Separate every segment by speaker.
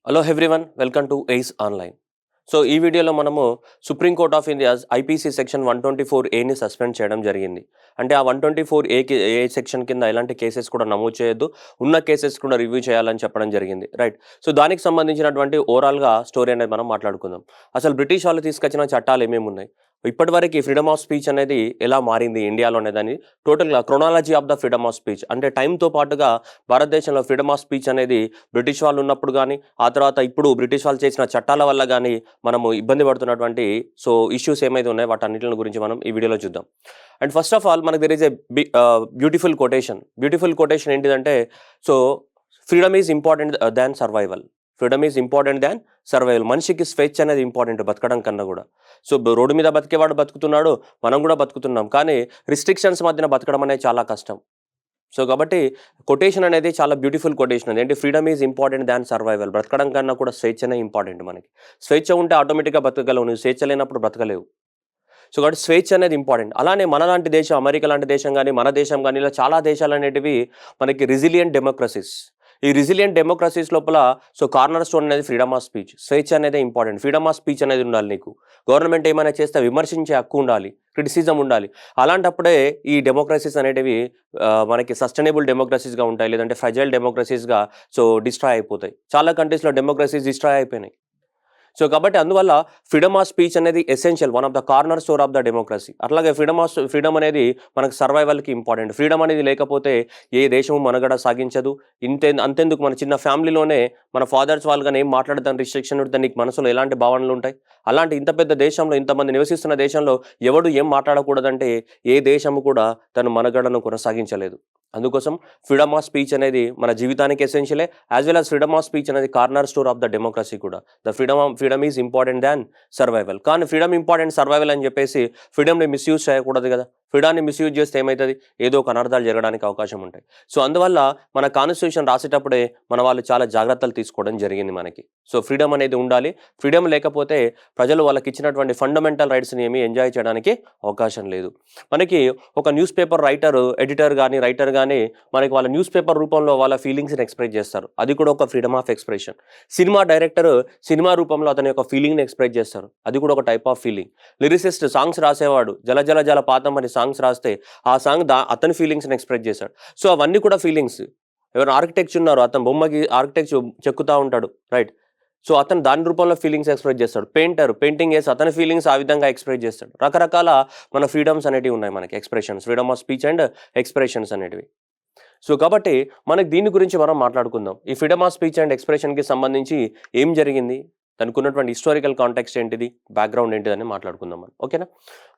Speaker 1: Hello everyone, welcome to ace online. So ఈ వీడియోలో మనము supreme court of India IPC section 124A suspend చేయడం జరిగింది. అంటే ఆ 124A సెక్షన్ కింద ఎలాంటి కేసెస్ కూడా నమోదు చేయొద్దు, ఉన్న కేసెస్ కూడా రివ్యూ చేయాలని చెప్పడం జరిగింది. రైట్. సో దానికి సంబంధించినటువంటి ఓవరాల్గా స్టోరీ అనేది మనం మాట్లాడుకుందాం. అసలు బ్రిటిష్ వాళ్ళు తీసుకొచ్చిన చట్టాలు ఏమేమి ఉన్నాయి, ఇప్పటివరకు ఫ్రీడమ్ ఆఫ్ స్పీచ్ అనేది ఎలా మారింది ఇండియాలో అనేదాన్ని టోటల్గా chronology of the freedom of speech, అంటే టైంతో పాటుగా భారతదేశంలో ఫ్రీడమ్ ఆఫ్ స్పీచ్ అనేది బ్రిటిష్ వాళ్ళు ఉన్నప్పుడు కానీ, ఆ తర్వాత ఇప్పుడు బ్రిటిష్ వాళ్ళు చేసిన చట్టాల వల్ల కానీ మనము ఇబ్బంది పడుతున్నటువంటి ఇష్యూస్ ఏమైతే ఉన్నాయో వాటన్నిటి గురించి మనం ఈ వీడియోలో చూద్దాం. అండ్ ఫస్ట్ ఆఫ్ ఆల్ మనకు there is a beautiful quotation ఏంటిదంటే, so freedom is important than survival. Freedom is important than survival. మనిషికి స్వేచ్ఛ అనేది ఇంపార్టెంట్ బతకడం కన్నా కూడా. సో రోడ్డు మీద బతికేవాడు బతుకుతున్నాడు, మనం కూడా బతుకుతున్నాం, కానీ రిస్ట్రిక్షన్స్ మధ్యన బతకడం అనేది చాలా కష్టం. సో కాబట్టి కొటేషన్ అనేది చాలా బ్యూటిఫుల్ కొటేషన్. అది ఏంటి, freedom is important than survival. బ్రతకడం కన్నా కూడా స్వేచ్ఛనే ఇంపార్టెంట్ మనకి. స్వేచ్ఛ ఉంటే ఆటోమేటిక్గా బతకగలవు, నువ్వు స్వేచ్ఛ లేనప్పుడు బ్రతకలేవు. సో కాబట్టి స్వేచ్ఛ అనేది ఇంపార్టెంట్. అలానే మనలాంటి దేశం, అమెరికా లాంటి దేశం కానీ, మన దేశం కానీ, ఇలా చాలా దేశాలు అనేటివి మనకి రెసిలియంట్ డెమోక్రసీస్. ఈ రెసిలియంట్ డెమోక్రసీస్ లోపల కార్నర్ స్టోన్ అనేది ఫ్రీడమ్ ఆఫ్ స్పీచ్. స్వేచ్ఛ అనేది ఇంపార్టెంట్. ఫ్రీడమ్ ఆఫ్ స్పీచ్ అనేది ఉండాలి నీకు. గవర్నమెంట్ ఏమైనా చేస్తే విమర్శించే హక్కు ఉండాలి, క్రిటిసిజం ఉండాలి. అలాంటప్పుడే ఈ డెమోక్రసీస్ అనేటివి మనకి సస్టైనబుల్ డెమోక్రసీస్గా ఉంటాయి, లేదంటే ఫ్రజైల్ డెమోక్రసీస్గా డిస్ట్రాయ్ అయిపోతాయి. చాలా కంట్రీస్లో డెమోక్రసీస్ డిస్ట్రాయ్ అయిపోయినాయి. సో కాబట్టి అందువల్ల ఫ్రీడమ్ ఆఫ్ స్పీచ్ అనేది essential, one of the corner stone of the democracy. అట్లాగే ఫ్రీడమ్ అనేది మనకు సర్వైవల్కి ఇంపార్టెంట్. ఫ్రీడమ్ అనేది లేకపోతే ఏ దేశము మనగడ సాగించదు. అంతెందుకు మన చిన్న ఫ్యామిలీలోనే మన ఫాదర్స్ వాళ్ళు కానీ ఏం మాట్లాడతాను రిస్ట్రిక్షన్ ఉంటే నీకు మనసులో ఎలాంటి భావనలు ఉంటాయి. అలాంటి ఇంత పెద్ద దేశంలో, ఇంతమంది నివసిస్తున్న దేశంలో ఎవడు ఏం మాట్లాడకూడదంటే ఏ దేశము కూడా తన మనగడను కొనసాగించలేదు. అందుకోసం ఫ్రీడమ్ ఆఫ్ స్పీచ్ అనేది మన జీవితానికి ఎసెన్షియలే, as well as freedom of speech అనేది corner stone of the democracy కూడా. The freedom is important than survival. కానీ ఫ్రీడమ్ ఇంపార్టెంట్ సర్వైవల్ అని చెప్పేసి ఫ్రీడమ్ని మిస్యూజ్ చేయకూడదు కదా. ఫ్రీడాన్ని మిస్యూజ్ చేస్తే ఏమవుతుంది, ఏదో ఒక అనర్థాలు జరగడానికి అవకాశం ఉంటాయి. సో అందువల్ల మన కాన్స్టిట్యూషన్ రాసేటప్పుడే మన వాళ్ళు చాలా జాగ్రత్తలు తీసుకోవడం జరిగింది మనకి. సో ఫ్రీడమ్ అనేది ఉండాలి. ఫ్రీడమ్ లేకపోతే ప్రజలు వాళ్ళకి ఇచ్చినటువంటి ఫండమెంటల్ రైట్స్ని ఏమీ ఎంజాయ్ చేయడానికి అవకాశం లేదు. మనకి ఒక న్యూస్ పేపర్ ఎడిటర్ కానీ రైటర్ కానీ మనకి వాళ్ళ న్యూస్ పేపర్ రూపంలో వాళ్ళ ఫీలింగ్స్ని ఎక్స్ప్రెస్ చేస్తారు. అది కూడా ఒక freedom of expression. Cinema director cinema రూపంలో అతని యొక్క ఫీలింగ్ని ఎక్స్ప్రెస్ చేస్తారు. అది కూడా ఒక type of feeling. Lyricist songs రాసేవాడు జల జల జల పాతం అని సాంగ్స్ రాస్తే ఆ సాంగ్ అతని ఫీలింగ్స్ని ఎక్స్ప్రెస్ చేశాడు. సో అవన్నీ కూడా ఫీలింగ్స్. ఎవరైనా ఆర్కిటెక్ట్ ఉన్నారు, అతను బొమ్మకి ఆర్కిటెక్ట్ చెక్కుతూ ఉంటాడు, రైట్. సో అతను దాని రూపంలో ఫీలింగ్స్ ఎక్స్ప్రెస్ చేస్తాడు. పెయింటింగ్ వేసి అతని ఫీలింగ్స్ ఆ విధంగా ఎక్స్ప్రెస్ చేస్తాడు. రకరకాల మన ఫ్రీడమ్స్ అనేటివి ఉన్నాయి మనకి, expressions, freedom of speech and expressions అనేటివి. సో కాబట్టి మనకి దీని గురించి మనం మాట్లాడుకుందాం. ఈ ఫ్రీడమ్ ఆఫ్ స్పీచ్ అండ్ ఎక్స్ప్రెషన్కి సంబంధించి ఏం జరిగింది, దానికి ఉన్నటువంటి హిస్టారికల్ కాంటెక్స్ట్ ఏంటిది, బ్యాక్గ్రౌండ్ ఏంటిదని మాట్లాడుకుందాం మనం. ఓకేనా.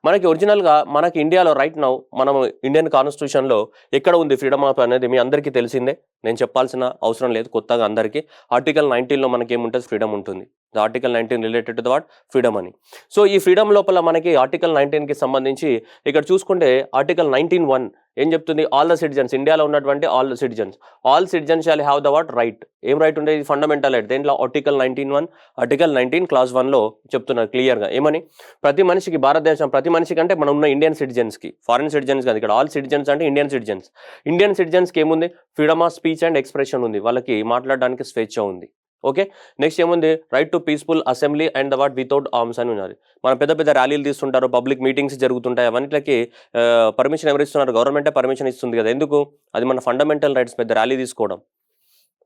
Speaker 1: మనకి ఒరిజినల్గా మనకి ఇండియాలో రైట్ నౌ మనం ఇండియన్ కాన్స్టిట్యూషన్లో ఎక్కడ ఉంది ఫ్రీడమ్ ఆఫ్ అనేది మీ అందరికీ తెలిసిందే, నేను చెప్పాల్సిన అవసరం లేదు కొత్తగా అందరికీ. ఆర్టికల్ 19లో మనకి ఏముంటుంది, ఫ్రీడమ్ ఉంటుంది. The article 19 related to the what, freedom అని. సో ఈ ఫ్రీడమ్ లోపల మనకి ఆర్టికల్ 19కి సంబంధించి ఇక్కడ చూసుకుంటే ఆర్టికల్ 19(1) ఏం చెప్తుంది, ఆల్ ద సిటిజన్స్, ఇండియాలో ఉన్నటువంటి all citizens shall have the what, right. ఏం రైట్ ఉండేది, ఫండమెంటల్ రైట్. దేంట్లో ఆర్టికల్ 19 క్లాస్ 1లో చెప్తున్నారు క్లియర్గా. ఏమని, ప్రతి మనిషికి, భారతదేశం ప్రతి మనిషికి అంటే మనం ఉన్న ఇండియన్ సిటిజన్స్కి, ఫారిన్ సిటిజన్స్ కాదు, ఇక్కడ ఆల్ సిటిజన్స్ అంటే ఇండియన్ సిటిజన్స్కి ఏముంది, freedom of speech and expression ఉంది, వాళ్ళకి మాట్లాడడానికి స్వేచ్ఛ ఉంది. ఓకే. నెక్స్ట్ ఏముంది, right to peaceful assembly and the what without arms అని ఉన్నది. మనం పెద్ద పెద్ద ర్యాలీలు తీస్తుంటారు, పబ్లిక్ మీటింగ్స్ జరుగుతుంటాయి, అవన్నిటికి పర్మిషన్ ఎవరు ఇస్తున్నారు, గవర్నమెంటే పర్మిషన్ ఇస్తుంది కదా. ఎందుకు, అది మన ఫండమెంటల్ రైట్స్. పెద్ద ర్యాలీ తీసుకోవడం,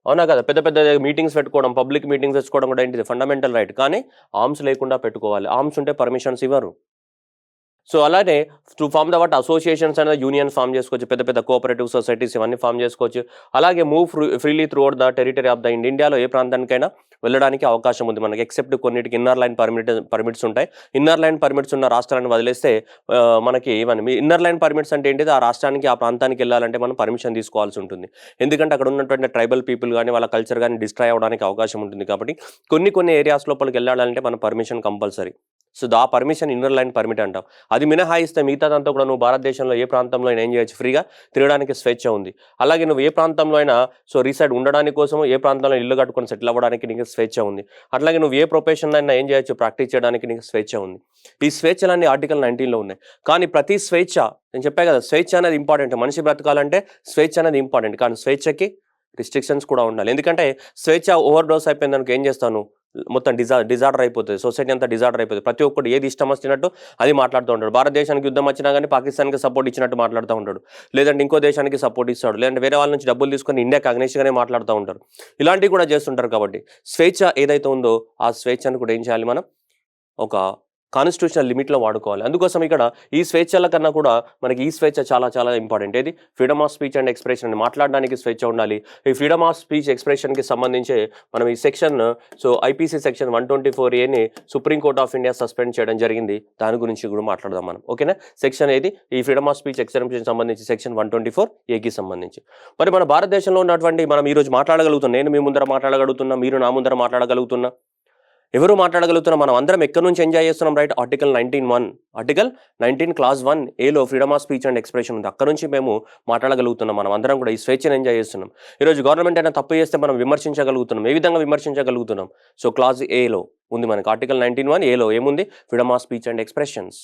Speaker 1: అవునా కదా, పెద్ద పెద్ద మీటింగ్స్ పెట్టుకోవడం, పబ్లిక్ మీటింగ్స్ తెచ్చుకోవడం కూడా ఏంటిది, ఫండమెంటల్ రైట్. కానీ ఆర్మ్స్ లేకుండా పెట్టుకోవాలి, ఆర్మ్స్ ఉంటే పర్మిషన్స్ ఇవ్వరు. సో అలానే to form the what associations అనేది యూనియన్ ఫామ్ చేసుకోవచ్చు, పెద్ద పెద్ద కోఆపరేటివ్ సొసైటీస్ ఇవన్నీ ఫామ్ చేసుకోవచ్చు. అలాగే move freely throughout the territory of the ఇండియాలో ఏ ప్రాంతానికైనా వెళ్ళడానికి అవకాశం ఉంది మనకి, ఎక్సెప్ట్ కొన్నిటికి ఇన్నర్ లైన్ పర్మిట్స్ ఉంటాయి. ఇన్నర్ లైన్ పర్మిట్స్ ఉన్న రాష్ట్రాన్ని వదిలేస్తే మనకి ఇవన్నీ ఇన్నర్ లైన్ పర్మిట్స్ అంటే ఏంటిది, ఆ రాష్ట్రానికి, ఆ ప్రాంతానికి వెళ్ళాలంటే మనం పర్మిషన్ తీసుకోవాల్సి ఉంటుంది. ఎందుకంటే అక్కడ ఉన్నటువంటి ట్రైబల్ పీపుల్ కానీ వాళ్ళ కల్చర్ కానీ డిస్ట్రాయ్ అవ్వడానికి అవకాశం ఉంటుంది. కాబట్టి కొన్ని ఏరియాస్ లోపలికి వెళ్ళాలంటే మన పర్మిషన్ కంపల్సరీ. సో ఆ పర్మిషన్ ఇన్నర్ లైన్ పర్మిట్ అంటాం. అది మినహాయిస్తే మిగతాదంతా కూడా నువ్వు భారతదేశంలో ఏ ప్రాంతంలో అయినా ఏం చేయొచ్చు, ఫ్రీగా తిరగడానికి స్వేచ్ఛ ఉంది. అలాగే నువ్వు ఏ ప్రాంతంలో అయినా రీసైడ్ ఉండడానికి కోసం, ఏ ప్రాంతంలో ఇల్లు కట్టుకొని సెటిల్ అవ్వడానికి నీకు స్వేచ్ఛ ఉంది. అట్లాగే నువ్వు ఏ ప్రొఫెషన్ అయినా ఏం చేయొచ్చు, ప్రాక్టీస్ చేయడానికి నీకు స్వేచ్ఛ ఉంది. ఈ స్వేచ్ఛలన్నీ ఆర్టికల్ 19లో ఉన్నాయి. కానీ ప్రతి స్వేచ్ఛ, నేను చెప్పా కదా, స్వేచ్ఛ అనేది ఇంపార్టెంట్. మనిషి బ్రతకాలంటే స్వేచ్ఛ అనేది ఇంపార్టెంట్. కానీ స్వేచ్ఛకి రిస్ట్రిక్షన్స్ కూడా ఉండాలి. ఎందుకంటే స్వేచ్ఛ ఓవర్ డోస్ అయిపోయిందనుకో ఏం చేస్తాను, మొత్తం డిజార్డర్ అయిపోతుంది, సొసైటీ అంతా డిజార్డర్ అయిపోతుంది. ప్రతి ఒక్కటి ఏది ఇష్టం వచ్చినట్టు అది మాట్లాడుతూ ఉంటాడు. భారతదేశానికి యుద్ధం వచ్చినా కానీ పాకిస్తాన్కి సపోర్ట్ ఇచ్చినట్టు మాట్లాడుతూ ఉంటాడు, లేదంటే ఇంకో దేశానికి సపోర్ట్ ఇస్తాడు, లేదంటే వేరే వాళ్ళ నుంచి డబ్బులు తీసుకొని ఇండియాకి అగ్నేష్గానే మాట్లాడుతూ ఉంటారు. ఇలాంటివి కూడా చేస్తుంటారు. కాబట్టి స్వేచ్ఛ ఏదైతే ఉందో ఆ స్వేచ్ఛను కూడా ఏం చేయాలి, మనం ఒక కాన్స్టిట్యూషనల్ లిమిట్లో వాడుకోవాలి. అందుకోసం ఇక్కడ ఈ స్వేచ్ఛల కన్నా కూడా మనకి ఈ స్వేచ్ఛ చాలా చాలా ఇంపార్టెంట్. ఏది freedom of speech and expression అని మాట్లాడడానికి స్వేచ్ఛ ఉండాలి. ఈ ఫ్రీడమ్ ఆఫ్ స్పీచ్ ఎక్స్ప్రెషన్కి సంబంధించి మనం ఈ section IPC section 124A Supreme Court of India suspend చేయడం జరిగింది. దాని గురించి కూడా మాట్లాడదాం మనం. ఓకేనా? సెక్షన్ ఏది ఈ ఫ్రీడమ్ ఆఫ్ స్పీచ్ ఎక్స్ప్రెషన్ సంబంధించి సెక్షన్ 124A సంబంధించి. మరి మన భారతదేశంలో ఉన్నటువంటి మనం ఈరోజు మాట్లాడగలుగుతున్నాం. నేను మీ ముందర మాట్లాడగలుగుతున్నా, మీరు నా ముందర మాట్లాడగలుగుతున్నా, ఎవరు మాట్లాడగలుగుతున్నాం? మనం అందరం ఎక్కడి నుంచి ఎంజాయ్ చేస్తున్నాం? Right, article 19 class 1A freedom of speech and expression ఉంది. అక్కడ నుంచి మేము మాట్లాడగలుగుతున్నాం. మనం అందరం కూడా ఈ స్వేచ్ఛను ఎంజాయ్ చేస్తున్నాం. ఈరోజు గవర్నమెంట్ అయినా తప్పు చేస్తే మనం విమర్శించగలుగుతున్నాం. ఏ విధంగా విమర్శించగలుగుతున్నాం? క్లాస్ Aలో ఉంది మనకి, ఆర్టికల్ 19(1)Aలో ఏముంది? Freedom of speech and expressions.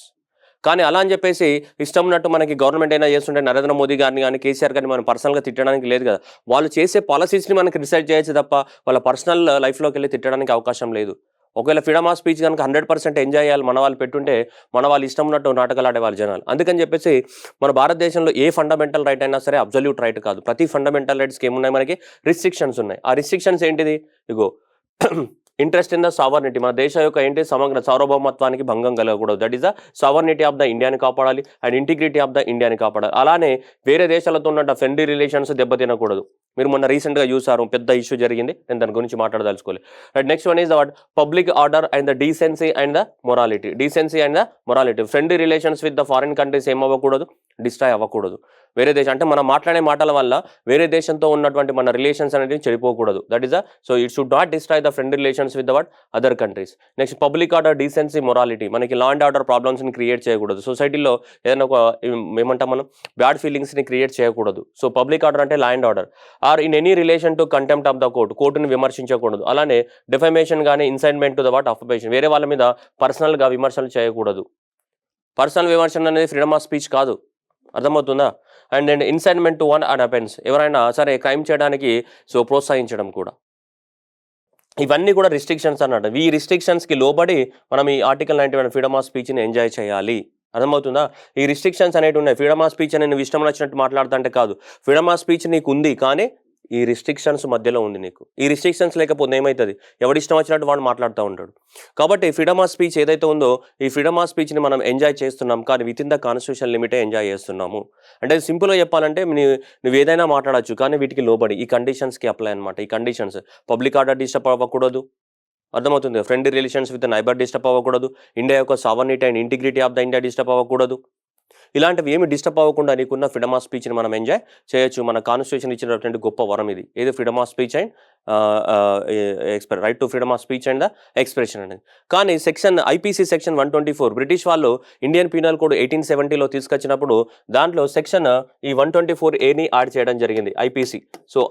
Speaker 1: కానీ అలా అని చెప్పేసి ఇష్టం ఉన్నట్టు మనకి గవర్నమెంట్ అయినా చేస్తుంటే నరేంద్ర మోదీ గారిని కానీ కేసీఆర్ గారిని మనం పర్సనల్గా తిట్టడానికి లేదు కదా. వాళ్ళు చేసే పాలసీస్ని మనకి రిసైడ్ చేయొచ్చు తప్ప వాళ్ళ పర్సనల్ లైఫ్లోకి వెళ్ళి తిట్టడానికి అవకాశం లేదు. ఒకవేళ ఫ్రీడమ్ ఆఫ్ స్పీచ్ కనుక 100% ఎంజాయ్ చేయాలి మన వాళ్ళు పెట్టుంటే మన వాళ్ళు ఇష్టం ఉన్నట్టు నాటకాలు ఆడేవాళ్ళు జనాలు. అందుకని చెప్పేసి మన భారతదేశంలో ఏ ఫండమెంటల్ రైట్ అయినా సరే అబ్జల్యూట్ రైట్ కాదు. ప్రతి ఫండమెంటల్ రైట్స్కి ఏమున్నాయి? మనకి రిస్ట్రిక్షన్స్ ఉన్నాయి. ఆ రిస్ట్రిక్షన్స్ ఏంటిది? Ego interest in the sovereignty, మన దేశం యొక్క ఏంటి సమగ్ర సార్వభౌమత్వానికి భంగం కలగకూడదు. That is the sovereignty of the ఇండియాని కాపాడాలి అండ్ ఇంటిగ్రిటీ ఆఫ్ ద ఇండియాని కాపాడాలి. అలానే వేరే దేశాలతో ఉన్న ఫ్రెండ్లీ రిలేషన్స్ దెబ్బతినకూడదు. మీరు మొన్న రీసెంట్గా చూసారు, పెద్ద ఇష్యూ జరిగింది, నేను దాని గురించి మాట్లాడదలుచుకోవాలి. And next one is the public order and the decency and the morality. Decency and the morality, friendly relations with the foreign countries ఏమవ్వకూడదు, డిస్ట్రాయ్ అవ్వకూడదు. వేరే దేశం అంటే మనం మాట్లాడే మాటల వల్ల వేరే దేశంతో ఉన్నటువంటి మన రిలేషన్స్ అనేది చెడిపోకూడదు. That is it should not destroy the friendly relations with the other countries. Next public order, decency, morality, మనకి లా అండ్ ఆర్డర్ ప్రాబ్లమ్స్ని క్రియేట్ చేయకూడదు. సొసైటీలో ఏదైనా ఒక ఏమంటాం మనం బ్యాడ్ ఫీలింగ్స్ని క్రియేట్ చేయకూడదు. పబ్లిక్ ఆర్డర్ అంటే law and order. Or in any relation to contempt of the కోర్టుని విమర్శించకూడదు. అలానే డిఫమేషన్ కానీ ఇన్సైట్మెంట్ టు ద అఫర్మేషన్, వేరే వాళ్ళ మీద పర్సనల్గా విమర్శలు చేయకూడదు. పర్సనల్ విమర్శన అనేది ఫ్రీడమ్ ఆఫ్ స్పీచ్ కాదు. అర్థమవుతుందా? And incitement to one and offence, ఎవరైనా సరే క్రైమ్ చేయడానికి ప్రోత్సహించడం కూడా. ఇవన్నీ కూడా రిస్ట్రిక్షన్స్ అన్నట్టు. ఈ రిస్ట్రిక్షన్స్కి లోబడి మనం ఈ ఆర్టికల్ 91 ఫ్రీడమ్ ఆఫ్ స్పీచ్ని ఎంజాయ్ చేయాలి. అర్థమవుతుందా? ఈ రిస్ట్రిక్షన్స్ అనేవి ఉన్నాయి. ఫ్రీడమ్ ఆఫ్ స్పీచ్ అని నువ్వు ఇష్టం వచ్చినట్టు మాట్లాడుతా అంటే కాదు. ఫ్రీడమ్ ఆఫ్ స్పీచ్ నీకు ఉంది, కానీ ఈ రిస్ట్రిక్షన్స్ మధ్యలో ఉంది నీకు. ఈ రిస్ట్రిక్షన్స్ లేకపోతే ఏమవుతుంది? ఎవడిష్టం వచ్చినట్టు వాడు మాట్లాడుతూ ఉంటాడు. కాబట్టి ఫ్రీడమ్ ఆఫ్ స్పీచ్ ఏదైతే ఉందో ఈ ఫ్రీడమ్ ఆఫ్ స్పీచ్ని మనం ఎంజాయ్ చేస్తున్నాం, కానీ విత్ ఇన్ ద కాన్స్టిట్యూషన్ లిమిటే ఎంజాయ్ చేస్తున్నాము. అంటే సింపుల్గా చెప్పాలంటే నువ్వు ఏదైనా మాట్లాడచ్చు, కానీ వీటికి లోబడి ఈ కండిషన్స్కి అప్లై అనమాట. ఈ కండిషన్స్ పబ్లిక్ ఆర్డర్ డిస్టర్బ్ అవ్వకూడదు. అర్థమవుతుంది? Friendly relations with neighbour disturb అవ్వకూడదు. ఇండియా యొక్క sovereignty and integrity of the India disturb అవ్వకూడదు. ఇలాంటివి ఏమి డిస్టర్బ్ అవ్వకుండా నీకున్న ఫ్రీడమ్ ఆఫ్ స్పీచ్ని మనం ఎంజాయ్ చేయొచ్చు. మన కాన్స్టిట్యూషన్ ఇచ్చినటువంటి గొప్ప వరం ఇది. ఏది? Freedom of speech and right to freedom of speech and the expression అనేది. కానీ ఐపీసీ సెక్షన్ 124 బ్రిటిష్ వాళ్ళు ఇండియన్ పీనల్ కోడ్ 1870లో తీసుకొచ్చినప్పుడు దాంట్లో సెక్షన్ ఈ 124A యాడ్ చేయడం జరిగింది ఐపీసీ.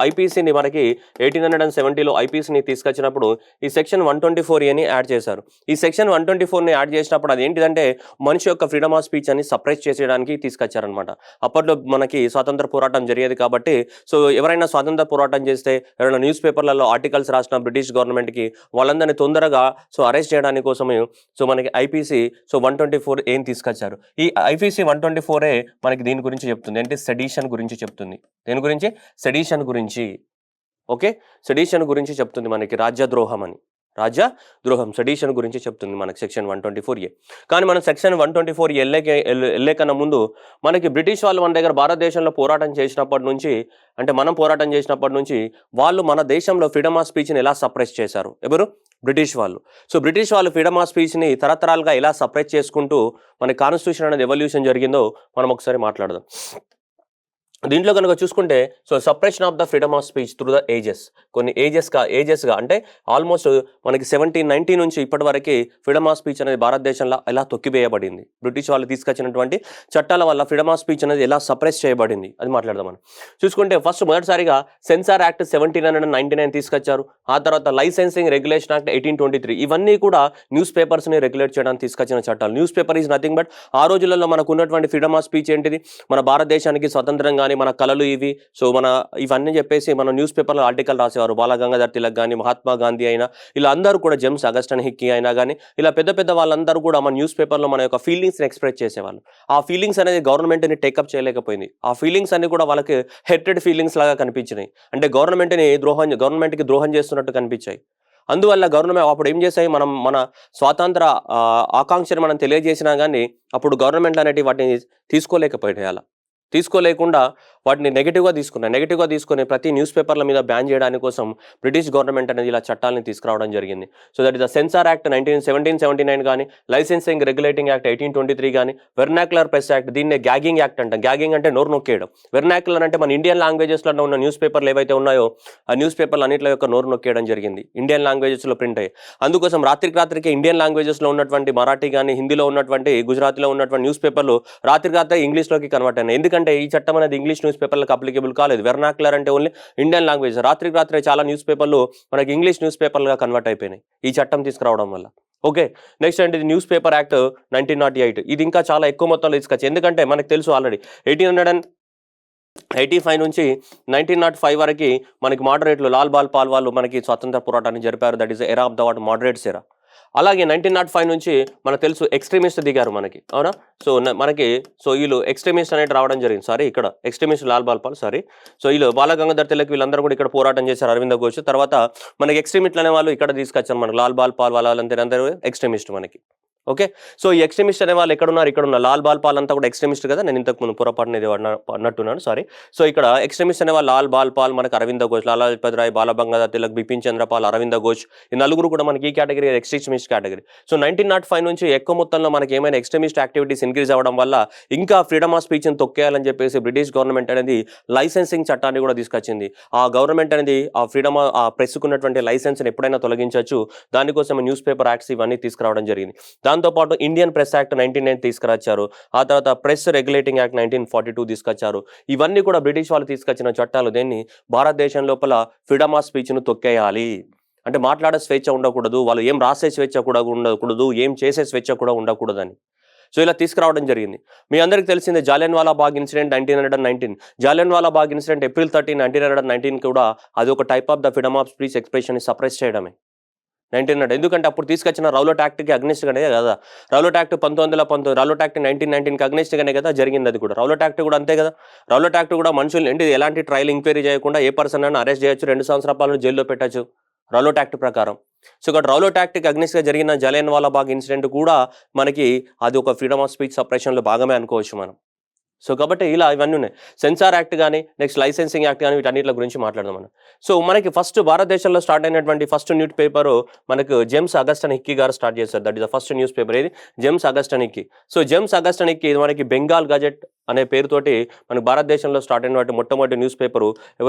Speaker 1: ఐపీసీని మనకి 1870లో ఐపీసీని తీసుకొచ్చినప్పుడు ఈ సెక్షన్ 124A యాడ్ చేశారు. ఈ సెక్షన్ 124ని యాడ్ చేసినప్పుడు అది ఏంటిదంటే మనిషి యొక్క ఫ్రీడమ్ ఆఫ్ స్పీచ్ అని సప్రెస్ చేసేయడానికి తీసుకొచ్చారనమాట. అప్పట్లో మనకి స్వాతంత్ర పోరాటం జరిగేది కాబట్టి ఎవరైనా స్వాతంత్ర పోరాటం చేస్తే, ఎవరైనా న్యూస్ పేపర్లలో ఆర్టికల్స్ రాసిన బ్రిటిష్ గవర్నమెంట్కి వాళ్ళందరినీ తొందరగా అరెస్ట్ చేయడానికి కోసమే మనకి ఐపీసీ 124A తీసుకొచ్చారు. ఈ ఐపీసీ 124A మనకి దీని గురించి చెప్తుంది, అంటే సెడిషన్ గురించి చెప్తుంది. దేని గురించి? సెడిషన్ గురించి. ఓకే, సెడిషన్ గురించి చెప్తుంది మనకి, రాజ్యద్రోహం అని. సెడిషన్ గురించి చెప్తుంది మనకి సెక్షన్ 124A. కానీ మనం సెక్షన్ 124A వెళ్ళే కన్నా ముందు మనకి బ్రిటిష్ వాళ్ళు మన దగ్గర భారతదేశంలో పోరాటం చేసినప్పటి నుంచి, అంటే మనం పోరాటం చేసినప్పటి నుంచి వాళ్ళు మన దేశంలో ఫ్రీడమ్ ఆఫ్ స్పీచ్ని ఎలా సప్రెస్ చేశారు? ఎవరు? బ్రిటిష్ వాళ్ళు. బ్రిటిష్ వాళ్ళు ఫ్రీడమ్ ఆఫ్ స్పీచ్ని తరతరాలుగా ఎలా సప్రెస్ చేసుకుంటూ మన కాన్స్టిట్యూషన్ అనేది ఎవల్యూషన్ జరిగిందో మనం ఒకసారి మాట్లాడదాం. దీంట్లో కనుక చూసుకుంటే suppression of the freedom of speech through the కొన్ని ఏజెస్గా అంటే ఆల్మోస్ట్ మనకి 1790 నుంచి ఇప్పటి వరకు ఫ్రీడమ్ ఆఫ్ స్పీచ్ అనేది భారతదేశంలో ఎలా తొక్కివేయబడింది, బ్రిటిష్ వాళ్ళు తీసుకొచ్చినటువంటి చట్టాల వల్ల ఫ్రీడమ్ ఆఫ్ స్పీచ్ అనేది ఎలా సప్రెస్ చేయబడింది అది మాట్లాడదాం మనం. చూసుకుంటే మొదటిసారిగా సెన్సార్ యాక్ట్ 1799 తీసుకొచ్చారు. ఆ తర్వాత లైసెన్సింగ్ రెగ్యులేషన్ యాక్ట్ 1823. ఇవన్నీ కూడా న్యూస్ పేపర్స్ని రెగ్యులేట్ చేయడానికి తీసుకొచ్చిన చట్టాలు. News paper is nothing but ఆ రోజులలో మనకు ఉన్నటువంటి ఫ్రీడమ్ ఆఫ్ స్పీచ్ ఏంటిది? మన భారతదేశానికి స్వతంత్రం కానీ కానీ మన కళలు ఇవి, సో ఇవన్నీ చెప్పేసి మన న్యూస్ పేపర్లో ఆర్టికల్ రాసేవారు. బాలగంగాధర్ తిలక్ కానీ, మహాత్మా గాంధీ అయినా, ఇలా అందరూ కూడా జేమ్స్ అగస్టన్ హిక్కీ అయినా కానీ, ఇలా పెద్ద పెద్ద వాళ్ళందరూ కూడా మన న్యూస్ పేపర్లో మన యొక్క ఫీలింగ్స్ని ఎక్స్ప్రెస్ చేసేవాళ్ళు. ఆ ఫీలింగ్స్ అనేది గవర్నమెంట్ని టేకప్ చేయలేకపోయింది. ఆ ఫీలింగ్స్ అన్ని కూడా వాళ్ళకి హెర్టెడ్ ఫీలింగ్స్ లాగా కనిపించినాయి. అంటే గవర్నమెంట్కి ద్రోహం చేస్తున్నట్టు కనిపించాయి. అందువల్ల గవర్నమెంట్ అప్పుడు ఏం చేశాయి, మన స్వాతంత్ర ఆకాంక్షను మనం తెలియజేసినా కానీ అప్పుడు గవర్నమెంట్లు అనేటివి వాటిని తీసుకోలేకపోయాయి. అలా తీసుకోలేకుండా వాటిని నెగిటివ్గా తీసుకుని ప్రతి న్యూస్ పేపర్ల మీద బ్యాన్ చేయడానికి కోసం బ్రిటిష్ గవర్నమెంట్ అనేది ఇలా చట్టాలను తీసుకురావడం జరిగింది. So that is the censor act 1779 కానీ, లైసెన్సింగ్ రెగ్యులేటింగ్ యాక్ట్ 1823 కానీ, వెర్నాక్యులర్ ప్రెస్ యాక్ట్, దీన్నే గ్యాగింగ్ యాక్ట్ అంట. గ్యాగింగ్ అంటే నోరు నొక్కేయడం. వెర్నాక్యులర్ అంటే మన ఇండియన్ లాంగ్వేజెస్లో ఉన్న న్యూస్ పేపర్లు ఏవైతే ఉన్నాయో ఆ న్యూస్ పేపర్లు అన్నింటిలో యొక్క నోరు నొక్కేయడం జరిగింది. ఇండియన్ లాంగ్వేజెస్లో ప్రింట్ అయ్యాయి. అందుకోసం రాత్రికి ఇండియన్ లాంగ్వేజెస్లో ఉన్నటువంటి మరాఠీ కానీ, హిందీలో ఉన్నటువంటి, గుజరాతీలో ఉన్నటువంటి న్యూస్ పేపర్లు రాత్రి ఇంగ్లీష్లోకి కన్వర్ట్ అయినాయి. ఎందుకంటే ఈ చట్టం అనేది ఇంగ్లీష్ న్యూస్ పేపర్లకు అప్లికేబుల్ కాలేదు. వెర్నాక్యులర్ అంటే ఓన్లీ ఇండియన్ లాంగ్వేజ్. రాత్రి చాలా న్యూస్ పేపర్లు మనకి ఇంగ్లీష్ న్యూస్ పేపర్లుగా కన్వర్ట్ అయిపోయినాయి ఈ చట్టం తీసుకురావడం వల్ల. ఓకే, నెక్స్ట్ అంటే ఇది న్యూస్ పేపర్ యాక్ట్ 1908. ఇది ఇంకా చాలా ఎక్కువ మొత్తంలో తీసుకొచ్చి, ఎందుకంటే మనకు తెలుసు ఆల్రెడీ 1885 నుంచి 1905 వరకు మనకి మోడరేట్లు లాల్ బాల్ పాల్ వాళ్ళు మనకి స్వాతంత్ర పోరాటాన్ని జరిపారు. That is era of the what moderates ఎరా. అలాగే 1905 నుంచి మనకు తెలుసు ఎక్స్ట్రీమిస్ట్ దిగారు మనకి, అవునా? సో వీళ్ళు ఎక్స్ట్రీమిస్ట్ అనేది రావడం జరిగింది. ఇక్కడ ఎక్స్ట్రీమిస్ట్ లాల్ బాల్ పాల్ సో వీళ్ళు బాలగంగాధర్ తిలక్ వీళ్ళందరూ కూడా ఇక్కడ పోరాటం చేశారు, అరవింద ఘోష్. తర్వాత మనకి ఎక్స్ట్రీమిస్ట్లు అనే వాళ్ళు ఇక్కడ తీసుకొచ్చారు మనకి, లాల్ బాల్ పాల్ వాళ్ళందరూ ఎక్స్ట్రీమిస్ట్ మనకి. ఓకే, సో ఈ ఎక్స్ట్రీమిస్ట్ అనే వాళ్ళు ఇక్కడ లాల్ బాల్ పాల్ అంతా కూడా ఎక్స్ట్రీమిస్ట్ కదా, నేను ఇంతకు ముందు పొరపాటున ఇది అన్నట్టున్నాను, సో ఇక్కడ ఎక్స్ట్రీమిస్ట్ అనే వాళ్ళు లాల్ బాల్ పాల్, మనకి అరవింద ఘోష్, లాలా లజపత్ రాయ్, బాలగంగాధర్ తిలక్, బిపిన్ చంద్రపాల్, అరవింద ఘోష్, ఈ నలుగురు కూడా మనకి ఈ కేటగిరీ ఎక్స్ట్రీమిస్ట్ కేటగిరీ. సో 1905 నుంచి ఎక్కువ మొత్తంలో మనకి ఏమైనా ఎక్స్ట్రీమిస్ట్ యాక్టివిటీస్ ఇంక్రీజ్ అవ్వడం వల్ల ఇంకా ఫ్రీడమ్ ఆఫ్ స్పీచ్ని తొక్కేయాలని చెప్పేసి బ్రిటిష్ గవర్నమెంట్ అనేది లైసెన్సింగ్ చట్టాన్ని కూడా తీసుకొచ్చింది. ఆ గవర్నమెంట్ అనేది ఆ ప్రెస్కున్నటువంటి లైసెన్స్ని ఎప్పుడైనా తొలగించవచ్చు. దానికోసం న్యూస్ పేపర్ యాక్ట్స్ ఇవన్నీ తీసుకురావడం జరిగింది. దాంతోపాటు ఇండియన్ ప్రెస్ యాక్ట్ 1909 తీసుకురచ్చారు. ఆ తర్వాత ప్రెస్ రెగ్యులేటింగ్ యాక్ట్ 1942 తీసుకొచ్చారు. ఇవన్నీ కూడా బ్రిటిష్ వాళ్ళు తీసుకొచ్చిన చట్టాలు. దీన్ని భారతదేశం లోపల ఫ్రీడమ్ ఆఫ్ స్పీచ్ను తొక్కేయాలి అంటే మాట్లాడే స్వేచ్ఛ ఉండకూడదు, వాళ్ళు ఏం రాసే స్వేచ్ఛ కూడా ఉండకూడదు, ఏం చేసే స్వేచ్ఛ కూడా ఉండకూడదని సో ఇలా తీసుకురావడం జరిగింది. మీ అందరికీ తెలిసిందే Jallianwala Bagh incident 1919. Jallianwala Bagh incident April 13, 1919 కూడా అది ఒక type of the freedom of speech ఎక్స్ప్రెషన్ని సప్రెస్ చేయడమే 1900. ఎందుకంటే అప్పుడు తీసుకొచ్చిన రౌలట్ యాక్ట్కి అగ్నిస్ట్గానే కదా, రౌలట్ యాక్ట్ 1919, రౌలట్ యాక్ట్ 1919కి అగ్నిస్ట్గానే కదా జరిగింది. అది కూడా రౌలట్ యాక్ట్ కూడా అంతే కదా. రౌలట్ యాక్ట్ కూడా మనుషులు ఏంటి ఎలాంటి ట్రయల్ ఎంక్వైరీ చేయకుండా ఏ పర్సన్ అయినా అరెస్ట్ చేయొచ్చు, 2 సంవత్సరాల పాటు జైల్లో పెట్టచ్చు రౌలట్ యాక్ట్ ప్రకారం. సో ఇక్కడ రౌలట్ యాక్ట్కి అగ్నిస్ట్గా జరిగిన జాలియన్వాలా బాగ్ ఇన్సిడెంట్ కూడా మనకి అది ఒక ఫ్రీడమ్ ఆఫ్ స్పీచ్ సప్రెషన్లో భాగమే అనుకోవచ్చు మనం. సో కాబట్టి ఇలా ఇవన్నీ ఉన్నాయి. సెన్సార్ యాక్ట్ కానీ, నెక్స్ట్ లైసెన్సింగ్ యాక్ట్ కానీ, వీటన్నిటి గురించి మాట్లాడదాం మనం. సో మనకి ఫస్ట్ భారతదేశంలో స్టార్ట్ అయినటువంటి ఫస్ట్ న్యూస్ పేపరు మనకు జేమ్స్ అగస్టన్ హిక్కీ గారు స్టార్ట్ చేశారు. That is the first news paper. ఇది James Augustus Hicky. So James Augustus Hicky ఇది మనకి బెంగాల్ గజెట్ అనే పేరుతోటి మనకు భారతదేశంలో స్టార్ట్ అయినటువంటి మొట్టమొదటి న్యూస్ పేపరు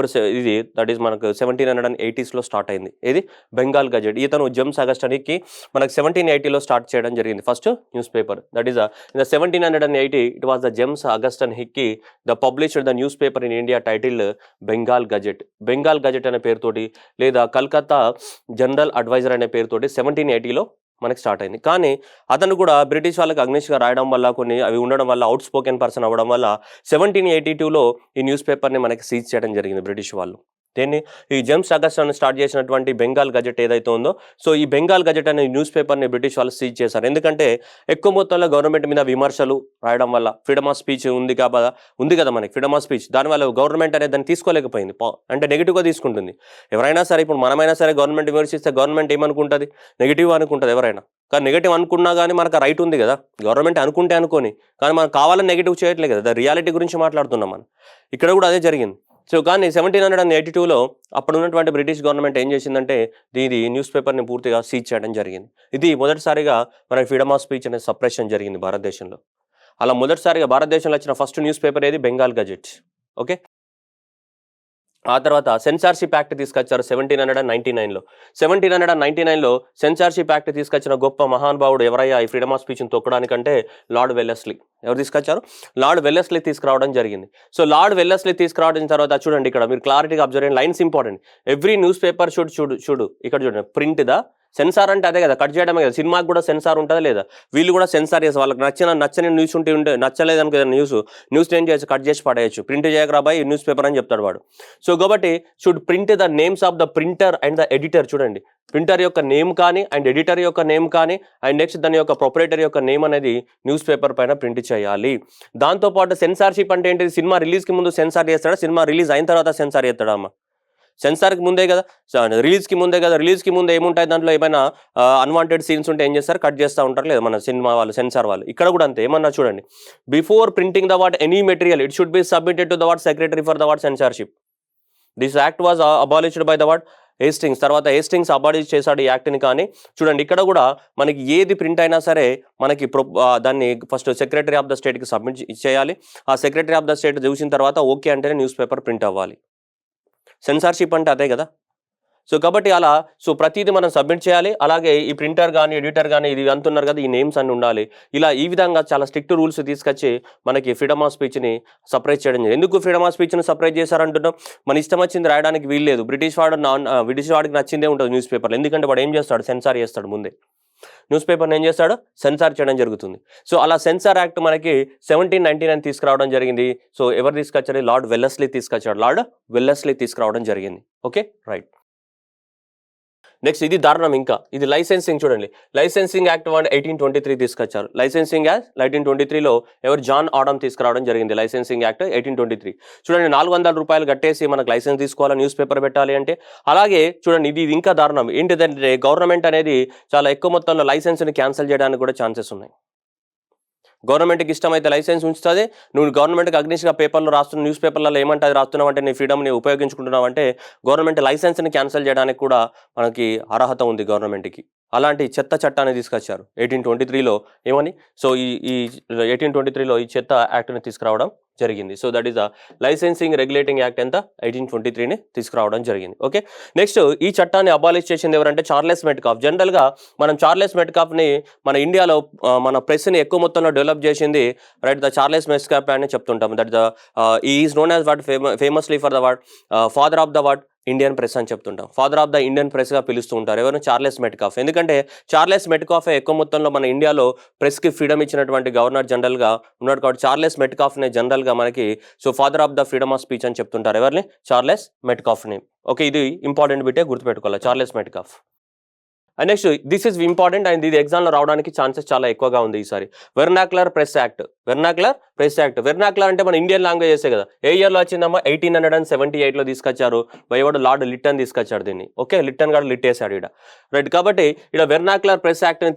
Speaker 1: ఇది దట్ ఈస్ మనకు 1780sలో స్టార్ట్ అయింది. ఇది బెంగాల్ గజెట్. ఇతను జేమ్స్ అగస్టన్ హిక్కీ మనకు 1780లో స్టార్ట్ చేయడం జరిగింది first news paper. That is in the 1780 it was the James Augustus Hicky the published the news paper in India title Bengal gazette. Bengal gazette అనే పేరుతోటి లేదా కల్కత్తా జనరల్ అడ్వైజర్ అనే పేరుతోటి 1780లో మనకి స్టార్ట్ అయింది. కానీ అతను కూడా బ్రిటిష్ వాళ్ళకి అగ్నిష్గా రాయడం వల్ల కొన్ని అవి ఉండడం వల్ల అవుట్ స్పోకెన్ పర్సన్ అవ్వడం వల్ల 1782లో ఈ న్యూస్ పేపర్ని మనకి సీజ్ చేయడం జరిగింది బ్రిటిష్ వాళ్ళు. దీన్ని ఈ జేమ్స్ అగస్టన్ స్టార్ట్ చేసినటువంటి బెంగాల్ గజెట్ ఏదైతే ఉందో సో ఈ బెంగాల్ గజెట్ అనే న్యూస్ పేపర్ని బ్రిటిష్ వాళ్ళు సీజ్ చేశారు. ఎందుకంటే ఎక్కువ మొత్తంలో గవర్నమెంట్ మీద విమర్శలు రాయడం వల్ల ఫ్రీడమ్ ఆఫ్ స్పీచ్ ఉంది కదా మనకి ఫ్రీడమ్ ఆఫ్ స్పీచ్, దానివల్ల గవర్నమెంట్ అనేది దాన్ని తీసుకోలేకపోయింది, అంటే నెగిటివ్గా తీసుకుంటుంది. ఎవరైనా సరే ఇప్పుడు మనమైనా సరే గవర్నమెంట్ విమర్శిస్తే గవర్నమెంట్ ఏమనుకుంటుంది, నెగిటివ్ అనుకుంటుంది ఎవరైనా. కానీ నెగిటివ్ అనుకున్నా కానీ మనకు రైట్ ఉంది కదా, గవర్నమెంట్ అనుకొని కానీ మనం కావాలని నెగిటివ్ చేయట్లేదు కదా, రియాలిటీ గురించి మాట్లాడుతున్నాం మనం. ఇక్కడ కూడా అదే జరిగింది. సో కానీ 1782లో అప్పుడు ఉన్నటువంటి బ్రిటిష్ గవర్నమెంట్ ఏం చేసిందంటే దీని న్యూస్ పేపర్ని పూర్తిగా సీజ్ చేయడం జరిగింది. ఇది మొదటిసారిగా మనకి ఫ్రీడమ్ ఆఫ్ స్పీచ్ అనే సప్రెషన్ జరిగింది భారతదేశంలో. అలా మొదటిసారిగా భారతదేశంలో వచ్చిన ఫస్ట్ న్యూస్ పేపర్ ఏది బెంగాల్ గజెట్. ఓకే, ఆ తర్వాత సెన్సార్షిప్ యాక్ట్ తీసుకొచ్చారు 1799లో. 1799లో సెన్సార్షిప్ యాక్ట్ తీసుకొచ్చిన గొప్ప మహానుభావుడు ఎవరయ్యా ఈ ఫ్రీడమ్ ఆఫ్ స్పీచ్ని తొక్కడానికంటే లార్డ్ వెల్లెస్లీ. ఎవరు తీసుకొచ్చారు? లార్డ్ వెల్లెస్లీ తీసుకురావడం జరిగింది. సో లార్డ్ వెల్లెస్లీ తీసుకురావడం తర్వాత చూడండి ఇక్కడ మీరు క్లారిటీగా అబ్జర్వ్ చేయండి, lines important. Every news paper చూడు ఇక్కడ చూడండి, ప్రింట్ ద సెన్సార్ అంటే అదే కదా, కట్ చేయడమే కదా. సినిమాకి కూడా సెన్సార్ ఉంటుందా లేదా? వీళ్ళు కూడా సెన్సార్ చేసి వాళ్ళకి నచ్చని న్యూస్ ఉంటే నచ్చలేదు అనుకో న్యూస్ ఏం చేయొచ్చు, కట్ చేసి పడేయచ్చు. ప్రింట్ చేయకరా బాయ్ న్యూస్ పేపర్ అని చెప్తాడు వాడు. సో కాబట్టి should print the names of the printer and the editor. చూడండి, ప్రింటర్ యొక్క నేమ్ కానీ అండ్ ఎడిటర్ యొక్క నేమ్ కానీ అండ్ నెక్స్ట్ దాని యొక్క ప్రొపరేటర్ యొక్క నేమ్ అనేది న్యూస్ పేపర్ పైన ప్రింట్ చేయాలి. దాంతోపాటు సెన్సార్షిప్ అంటే ఏంటిది? సినిమా రిలీజ్కి ముందు సెన్సార్ చేస్తాడా, సినిమా రిలీజ్ అయిన తర్వాత సెన్సార్ చేస్తాడా? అమ్మ సెన్సార్కి ముందే కదా, రిలీజ్కి ముందే కదా. రిలీజ్కి ముందు ఏముంటాయి, దాంట్లో ఏమైనా అన్వాంటెడ్ సీన్స్ ఉంటే ఏం చేస్తారు, కట్ చేస్తూ ఉంటారు లేదా మన సినిమా వాళ్ళు, సెన్సార్ వాళ్ళు. ఇక్కడ కూడా అంతే. ఏమన్నా చూడండి, before printing the what any material it should be submitted to the what secretary for the what censorship. This act was abolished by the what Hastings. తర్వాత హేస్టింగ్స్ అబాలిష్ చేశాడు ఈ యాక్ట్ని. కానీ చూడండి ఇక్కడ కూడా మనకి ఏది ప్రింట్ అయినా సరే మనకి దాన్ని ఫస్ట్ సెక్రటరీ ఆఫ్ ద స్టేట్కి సబ్మిట్ చేయాలి. ఆ సెక్రటరీ ఆఫ్ ద స్టేట్ చూసిన తర్వాత ఓకే అంటేనే న్యూస్ పేపర్ ప్రింట్ అవ్వాలి. సెన్సార్షిప్ అంటే అదే కదా. సో కాబట్టి అలా ప్రతిదీ మనం సబ్మిట్ చేయాలి. అలాగే ఈ ప్రింటర్ కానీ ఎడిటర్ కానీ ఇది అంటున్నారు కదా, ఈ నేమ్స్ అన్ని ఉండాలి. ఇలా ఈ విధంగా చాలా స్ట్రిక్ట్ రూల్స్ తీసుకొచ్చి మనకి ఫ్రీడమ్ ఆఫ్ స్పీచ్ని సపరేట్ చేయడం జరిగింది. ఎందుకు ఫ్రీడమ్ ఆఫ్ స్పీచ్ని సపరేట్ చేశారంటున్నాం? మన ఇష్టం వచ్చింది రాయడానికి వీల్లేదు. బ్రిటిష్ వాడికి నచ్చిందే ఉంటుంది న్యూస్ పేపర్లో. ఎందుకంటే వాడు ఏం చేస్తాడు, సెన్సార్ చేస్తాడు. ముందే న్యూస్ పేపర్ని ఏం చేస్తాడు, సెన్సార్ చేయడం జరుగుతుంది. సో అలా సెన్సార్ యాక్ట్ మనకి 1799 తీసుకురావడం జరిగింది. సో ఎవరు తీసుకొచ్చారు? లార్డ్ వెల్లెస్లీ తీసుకొచ్చాడు. లార్డ్ వెల్లెస్లీ తీసుకురావడం జరిగింది. Okay, right. నెక్స్ట్ ఇది దారుణం. ఇంకా ఇది లైసెన్సింగ్. చూడండి, లైసెన్సింగ్ యాక్ట్ 1823 తీసుకొచ్చారు. లైసెన్సింగ్ యాక్ట్ 1823లో ఎవరు? జాన్ ఆడమ్ తీసుకురావడం జరిగింది. Licensing act 1823. చూడండి, 400 రూపాయలు కట్టేసి మనకు లైసెన్స్ తీసుకోవాలి, న్యూస్ పేపర్ పెట్టాలి అంటే. అలాగే చూడండి, ఇది ఇంకా దారుణం. ఏంటిదంటే గవర్నమెంట్ అనేది చాలా ఎక్కువ మొత్తంలో లైసెన్స్ని క్యాన్సిల్ చేయడానికి కూడా ఛాన్సెస్ ఉన్నాయి. గవర్నమెంట్కి ఇష్టమైతే లైసెన్స్ ఉంచుతుంది. నువ్వు గవర్నమెంట్కి అగ్నిష్గా పేపర్లో రాస్తున్న న్యూస్ పేపర్లలో ఏమంటే అది రాస్తున్నావు అంటే నీ ఫ్రీడమ్ని ఉపయోగించుకుంటున్నావు అంటే గవర్నమెంట్ లైసెన్స్ని క్యాన్సిల్ చేయడానికి కూడా మనకి అర్హత ఉంది గవర్నమెంట్కి. అలాంటి చెత్త చట్టాన్ని తీసుకొచ్చారు 1823లో. ఏమని? సో ఈ 1823లో ఈ చెత్త యాక్ట్ని తీసుకురావడం జరిగింది. So that is the licensing regulating act ఎంత? 1823ని తీసుకురావడం జరిగింది. ఓకే, నెక్స్ట్ ఈ చట్టాన్ని అబాలిష్ చేసింది ఎవరంటే చార్లెస్ మెట్కాఫ్. జనరల్గా మనం చార్లెస్ మెట్కాఫ్ని మన ఇండియాలో మన ప్రెస్ని ఎక్కువ మొత్తంలో డెవలప్ చేసింది రైట్ ద చార్లెస్ మెట్కాఫ్ అని చెప్తుంటాం. That the is known as what famously for the what father of the what Indian press అని చెప్తుంటాం. ఫాదర్ ఆఫ్ ద ఇండియన్ ప్రెస్గా పిలుస్తూ ఉంటారు. ఎవరు? Charles Metcalfe. ఎందుకంటే చార్లెస్ మెట్కాఫే ఎక్కువ మొత్తంలో మన ఇండియాలో ప్రెస్కి ఫ్రీడమ్ ఇచ్చినటువంటి గవర్నర్ జనరల్గా ఉన్నాడు. కాబట్టి చార్లెస్ మెట్కాఫ్నే జనరల్గా మనకి father of the freedom of speech అని చెప్తుంటారు. ఎవరిని? చార్లెస్ మెట్కాఫ్ని. ఓకే, ఇది ఇంపార్టెంట్ బిట్టే, గుర్తుపెట్టుకోవాలి, Charles Metcalfe. And next this is important and ఇది ఎగ్జామ్లో రావడానికి ఛాన్సెస్ చాలా ఎక్కువగా ఉంది ఈసారి. Vernacular press act. Vernacular press act. Vernacular అంటే మన ఇండియన్ లాంగ్వేజెసే కదా. ఏ ఇయర్లో వచ్చిందమ్మా? 1878లో తీసుకొచ్చారు. బయవాడు లార్డ్ లిట్టన్ తీసుకొచ్చాడు దీన్ని. ఓకే, లిట్టన్ గారు లిట్ వేసాడు ఇక్కడ, రైట్. కాబట్టి ఇక్కడ వెర్నాక్యులర్ ప్రెస్ యాక్ట్ని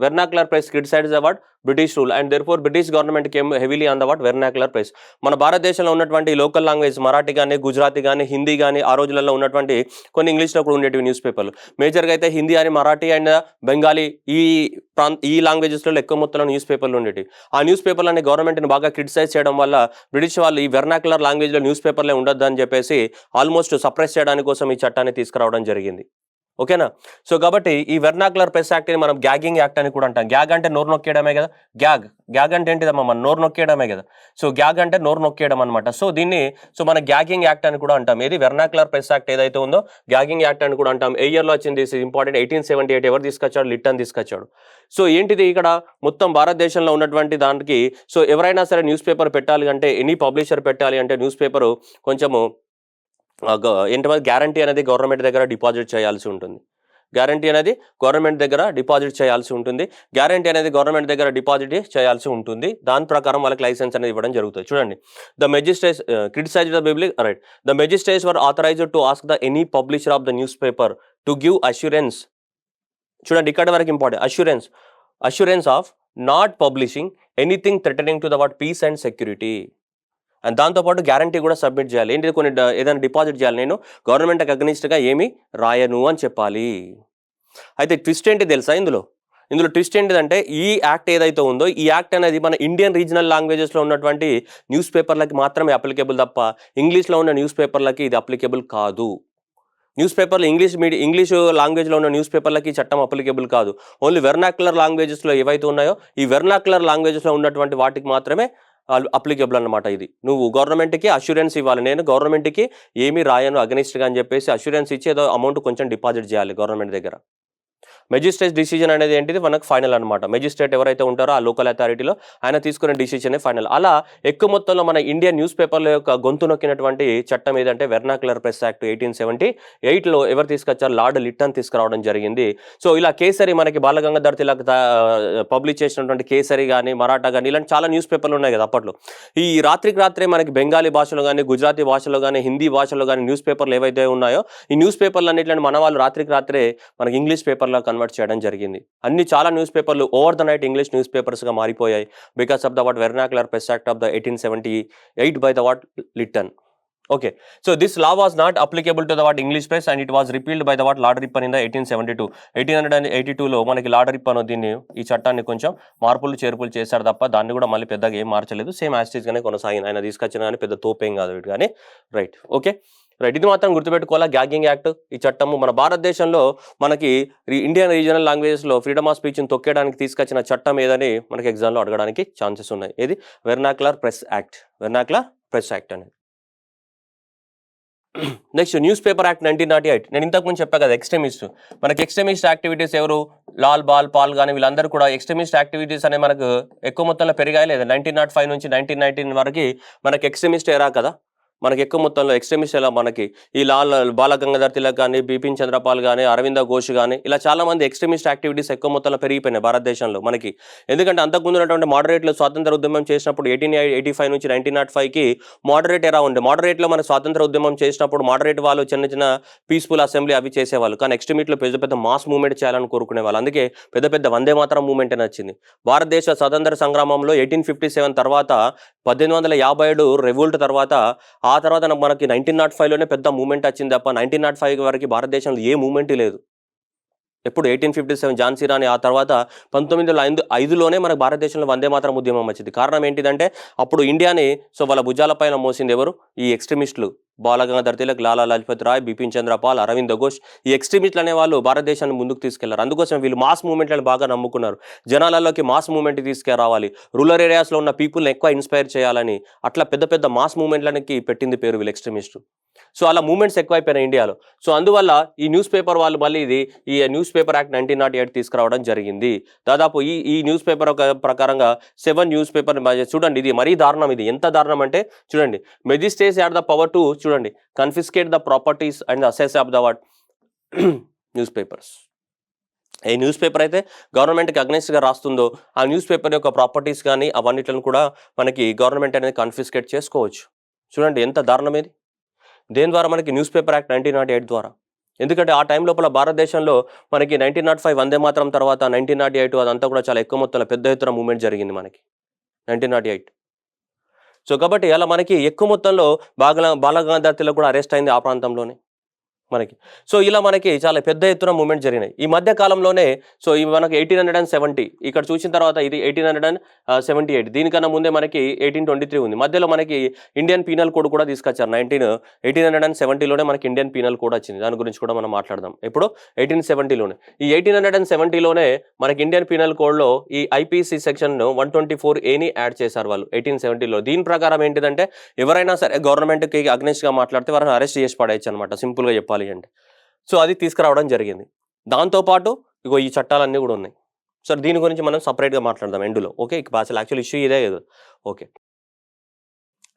Speaker 1: vernacular press criticise award British rule and therefore British government came heavily on the what vernacular press. మన భారతదేశంలో ఉన్నటువంటి లోకల్ లాంగ్వేజ్ మరాఠీ కానీ, గుజరాతీ కానీ, హిందీ కానీ, ఆ రోజులలో ఉన్నటువంటి కొన్ని ఇంగ్లీష్లో కూడా ఉండేటివి న్యూస్ పేపర్లు. మేజర్గా అయితే హిందీ అని, మరాఠీ అండ్ బెంగాలీ ఈ లాంగ్వేజెస్లో ఎక్కువ మొత్తంలో న్యూస్ పేపర్లు ఉండేవి. ఆ న్యూస్ పేపర్లని గవర్నమెంట్ని బాగా క్రిటిసైజ్ చేయడం వల్ల బ్రిటిష్ వాళ్ళు ఈ వెర్నాక్యులర్ లాంగ్వేజ్లో న్యూస్ పేపర్లే ఉండొద్దు అని చెప్పేసి ఆల్మోస్ట్ సప్రెస్ చేయడానికి కోసం ఈ చట్టాన్ని తీసుకురావడం జరిగింది. ఓకేనా? సో కాబట్టి ఈ వెర్నాక్యులర్ ప్రెస్ యాక్ట్ని మనం గ్యాగింగ్ యాక్ట్ అని కూడా అంటాం. గ్యాగ్ అంటే నోరు నొక్కేయడమే కదా. గ్యాగ్ అంటే ఏంటిదమ్మా? మన నోరు నొక్కేయడమే కదా. సో గ్యాగ్ అంటే నోరు నొక్కేయడం అనమాట. సో దీన్ని మన గ్యాగింగ్ యాక్ట్ అని కూడా అంటాం. ఏది? వెర్నాక్యులర్ ప్రెస్ యాక్ట్ ఏదైతే ఉందో గ్యాగింగ్ యాక్ట్ అని కూడా అంటాం. ఏ ఇయర్లో వచ్చింది? This is important. 1878. ఎవరు తీసుకొచ్చాడు? లిట్టన్ తీసుకొచ్చాడు. సో ఏంటిది ఇక్కడ మొత్తం భారతదేశంలో ఉన్నటువంటి దానికి ఎవరైనా సరే న్యూస్ పేపర్ పెట్టాలి అంటే, ఎనీ పబ్లిషర్ పెట్టాలి అంటే న్యూస్ పేపరు కొంచెము ఏంటంటే గ్యారంటీ అనేది గవర్నమెంట్ దగ్గర డిపాజిట్ చేయాల్సి ఉంటుంది. గ్యారంటీ అనేది గవర్నమెంట్ దగ్గర డిపాజిట్ చేయాల్సి ఉంటుంది. గ్యారంటీ అనేది గవర్నమెంట్ దగ్గర డిపాజిట్ చేయాల్సి ఉంటుంది. దాని ప్రకారం వాళ్ళకి లైసెన్స్ అనేది ఇవ్వడం జరుగుతుంది. చూడండి, the magistrates criticise the public right the magistrates were authorised to ask the any publisher of the newspaper to give assurance. చూడండి, ఇక్కడ వరకు important. Assurance of not publishing anything threatening to the what peace and security. And దాంతోపాటు guarantee కూడా submit చేయాలి. ఏంటి? కొన్ని ఏదైనా deposit చేయాలి. నేను గవర్నమెంట్కి అగ్నిస్ట్గా ఏమీ రాయను అని చెప్పాలి. అయితే ట్విస్ట్ ఏంటి తెలుసా? ఇందులో ట్విస్ట్ ఏంటిదంటే ఈ యాక్ట్ ఏదైతే ఉందో ఈ యాక్ట్ అనేది మన ఇండియన్ రీజనల్ లాంగ్వేజెస్లో ఉన్నటువంటి న్యూస్ పేపర్లకి మాత్రమే అప్లికేబుల్ తప్ప ఇంగ్లీష్లో ఉన్న న్యూస్ పేపర్లకి ఇది అప్లికేబుల్ కాదు. న్యూస్ పేపర్లు ఇంగ్లీష్ లాంగ్వేజ్లో ఉన్న న్యూస్ పేపర్లకి చట్టం అప్లికేబుల్ కాదు. ఓన్లీ వెర్నాక్యులర్ లాంగ్వేజెస్లో ఏవైతే ఉన్నాయో ఈ వెర్నాక్యులర్ లాంగ్వేజెస్లో ఉన్నటువంటి వాటికి మాత్రమే అప్లికేబుల్ అన్నమాట. ఇది నువ్వు గవర్నమెంట్కి అష్యూరెన్స్ ఇవ్వాలి. నేను గవర్నమెంట్కి ఏమీ రాయను అగనిస్ట్గా అని చెప్పేసి అష్యూరెన్స్ ఇచ్చి ఏదో అమౌంట్ కొంచెం డిపాజిట్ చేయాలి గవర్నమెంట్ దగ్గర. మెజిస్ట్రేట్ డిసిజన్ అనేది ఏంటిది మనకు ఫైనల్ అనమాట. మెజిస్ట్రేట్ ఎవరైతే ఉంటారో ఆ లోకల్ అథారిటీలో ఆయన తీసుకునే డిసిజనే ఫైనల్. అలా ఎక్కువ మొత్తంలో మన ఇండియన్ న్యూస్ పేపర్ల యొక్క గొంతు నొక్కినటువంటి చట్టం ఏదంటే వెర్నాక్యులర్ ప్రెస్ యాక్ట్ 1878లో ఎవరు తీసుకొచ్చారు? లార్డ్ లిట్టన్ తీసుకురావడం జరిగింది. సో ఇలా కేసరి మనకి బాలగంగాధర్ తిలక్ పబ్లిష్ చేసినటువంటి కేసరి కానీ మరాఠా కానీ ఇలాంటి చాలా న్యూస్ పేపర్లు ఉన్నాయి కదా అప్పట్లో. ఈ రాత్రికి రాత్రే మనకి బెంగాలీ భాషలో కానీ గుజరాతీ భాషలో కానీ హిందీ భాషలో కానీ న్యూస్ పేపర్లు ఏవైతే ఉన్నాయో ఈ న్యూస్ పేపర్లు అన్నింటిని మన వాళ్ళు రాత్రికి రాత్రే మనకి ఇంగ్లీష్ పేపర్లో కన్వర్ట్ చేయడం జరిగింది. అన్ని చాలా న్యూస్ పేపర్లు over the night English news పేపర్స్గా మారిపోయాయి because of the what vernacular press act of the 1878 by the what Lytton. Okay, so this law was not applicable to the what English press and it was repealed by the what Lord Ripon in the 1872. 1882లో మనకి lord Ripon దీన్ని ఈ చట్టాన్ని కొంచెం మార్పులు చేర్పులు చేశారు తప్ప దాన్ని కూడా మళ్ళీ పెద్దగా ఏం మార్చలేదు. సేమ్ యాస్టీస్ గానే కొనసాగింది. ఆయన తీసుకొచ్చిన కానీ పెద్ద తోపేం కాదు వీటి కానీ. Right, okay right. ఇది మాత్రం గుర్తుపెట్టుకోవాలా. గ్యాగింగ్ యాక్ట్ ఈ చట్టము మన భారతదేశంలో మనకి ఇండియన్ రీజనల్ లాంగ్వేజెస్లో ఫ్రీడమ్ ఆఫ్ స్పీచ్ని తొక్కేయడానికి తీసుకొచ్చిన చట్టం ఏదని మనకి ఎగ్జామ్లో అడగడానికి ఛాన్సెస్ ఉన్నాయి. ఏది? Vernacular press act. Vernacular press act అనేది. Next news paper act 1908. నేను ఇంతకుముందు చెప్పా కదా ఎక్స్ట్రీమిస్ట్. మనకి ఎక్స్ట్రీమిస్ట్ యాక్టివిటీస్ ఎవరు? లాల్ బాల్ పాల్ కానీ వీళ్ళందరూ కూడా ఎక్స్ట్రీమిస్ట్ యాక్టివిటీస్ అనే మనకు ఎక్కువ మొత్తంలో పెరిగాయి లేదా? 1905 నుంచి 1919 వరకు మనకి ఎక్స్ట్రీమిస్ట్ ఎరా కదా. మనకి ఎక్కువ మొత్తంలో ఎక్స్ట్రీమిస్ట్ ఎలా మనకి ఈ బాలగంగాధర్ తిలక్ కానీ బిపిన్ చంద్రపాల్ కానీ అరవింద ఘోష్ కానీ ఇలా చాలా మంది ఎక్స్ట్రీమిస్ట్ యాక్టివిటీస్ ఎక్కువ మొత్తంలో పెరిగిపోయినాయి భారతదేశంలో మనకి. ఎందుకంటే అంతకుముందు ఉన్నటువంటి మోడరేట్లు స్వాతంత్ర ఉద్యమం చేసినప్పుడు 1885 నుంచి 1905కి మోడరేట్ ఎరా ఉండే. మోడరేట్లో మన స్వాతంత్ర ఉద్యమం చేసినప్పుడు మోడరేట్ వాళ్ళు చిన్న చిన్న పీస్ఫుల్ అసెంబ్లీ అవి చేసేవాళ్ళు. కానీ ఎక్స్ట్రీమిస్ట్లో పెద్ద పెద్ద మాస్ మూవ్మెంట్ చేయాలని కోరుకునేవాళ్ళు. అందుకే పెద్ద పెద్ద వందే మాతరం మూవ్మెంట్ అని వచ్చింది. భారతదేశ స్వాతంత్ర సంగ్రామంలో 1857 తర్వాత 1857 రెవోల్ట్ తర్వాత ఆ తర్వాత మనకి 1905లోనే పెద్ద మూవ్మెంట్ వచ్చింది తప్ప 1905 వరకు భారతదేశంలో ఏ మూవ్మెంట్ లేదు. ఎప్పుడు 1857 ఝాన్సీ రాణి, ఆ తర్వాత 1905లోనే మనకు భారతదేశంలో వందే మాతరం ఉద్యమం వచ్చింది. కారణం ఏంటిదంటే అప్పుడు ఇండియాని వాళ్ళ భుజాలపైన మోసింది ఎవరు? ఈ ఎక్స్ట్రీమిస్టులు. బాలగంగాధర్ తిలక్, లాలా లజపత్ రాయ్, బిపిన్ చంద్రపాల్, అరవింద్ ఘోష్. ఈ ఎక్స్ట్రీమిస్టులు అనే వాళ్ళు భారతదేశాన్ని ముందుకు తీసుకెళ్లారు. అందుకోసం వీళ్ళు మాస్ మూవ్మెంట్లను బాగా నమ్ముకున్నారు. జనాలలోకి మాస్ మూవ్మెంట్ తీసుకురావాలి, రూరల్ ఏరియాస్లో ఉన్న పీపుల్ని ఎక్కువ ఇన్స్పైర్ చేయాలని అట్లా పెద్ద పెద్ద మాస్ మూవ్మెంట్లకి పెట్టింది పేరు వీళ్ళు ఎక్స్ట్రీమిస్టు. సో అలా మూవ్మెంట్స్ ఎక్కువైపోయినాయి ఇండియాలో. సో అందువల్ల ఈ న్యూస్ పేపర్ వాళ్ళు మళ్ళీ ఈ న్యూస్ పేపర్ యాక్ట్ 1908 తీసుకురావడం జరిగింది. దాదాపు ఈ న్యూస్ పేపర్ ప్రకారంగా 7 న్యూస్ పేపర్ చూడండి. ఇది మరీ దారుణం. ఇది ఎంత దారుణం అంటే చూడండి, magistrates had the power to చూడండి కన్ఫిస్కేట్ ద ప్రాపర్టీస్ అండ్ అసెస్ of the what news papers. ఏ న్యూస్ పేపర్ అయితే గవర్నమెంట్కి అగ్నెస్ట్గా రాస్తుందో ఆ న్యూస్ పేపర్ యొక్క ప్రాపర్టీస్ కానీ అవన్నిటిని కూడా మనకి గవర్నమెంట్ అనేది కన్ఫిస్కేట్ చేసుకోవచ్చు. చూడండి ఎంత దారుణం ఇది. దేని ద్వారా? మనకి న్యూస్ పేపర్ యాక్ట్ 1908 ద్వారా. ఎందుకంటే ఆ టైం లోపల భారతదేశంలో మనకి 1905 వందే మాతరం తర్వాత 1908 అదంతా కూడా చాలా ఎక్కువ మొత్తంలో పెద్ద ఎత్తున మూవ్మెంట్ జరిగింది మనకి 1908. సో కాబట్టి అలా మనకి ఎక్కువ మొత్తంలో బాలగంగాధర్ తిలక్ కూడా అరెస్ట్ అయింది ఆ ప్రాంతంలోనే మనకి. సో ఇలా మనకి చాలా పెద్ద ఎత్తున మూవ్మెంట్ జరిగినాయి ఈ మధ్య కాలంలోనే. సో ఇవి మనకి 1870 ఇక్కడ చూసిన తర్వాత ఇది 1878. దీనికన్నా ముందే మనకి 1823 ఉంది. మధ్యలో మనకి ఇండియన్ పీనల్ కోడ్ కూడా తీసుకొచ్చారు. 1870లోనే మనకి ఇండియన్ పీనల్ కోడ్ వచ్చింది. దాని గురించి కూడా మనం మాట్లాడదాం. ఎప్పుడు? 1870లోనే. ఈ 1870లోనే మనకి ఇండియన్ పీనల్ కోడ్లో ఈ ఐపీసీ సెక్షన్ 124A యాడ్ చేశారు వాళ్ళు 1870లో. దీని ప్రకారం ఏంటిదంటే ఎవరైనా సరే గవర్నమెంట్కి అగ్నెస్ట్గా మాట్లాడితే వారిని అరెస్ట్ చేసి పడేయచ్చు అనమాట, సింపుల్గా చెప్పాలి అంటే. సో అది తీసుకురావడం జరిగింది. దాంతోపాటు ఇగో ఈ చట్టాలన్నీ కూడా ఉన్నాయి. సో దీని గురించి మనం సపరేట్గా మాట్లాడదాం ఎండ్లో. ఓకే, అసలు యాక్చువల్ ఇష్యూ ఇదే కదా. Okay,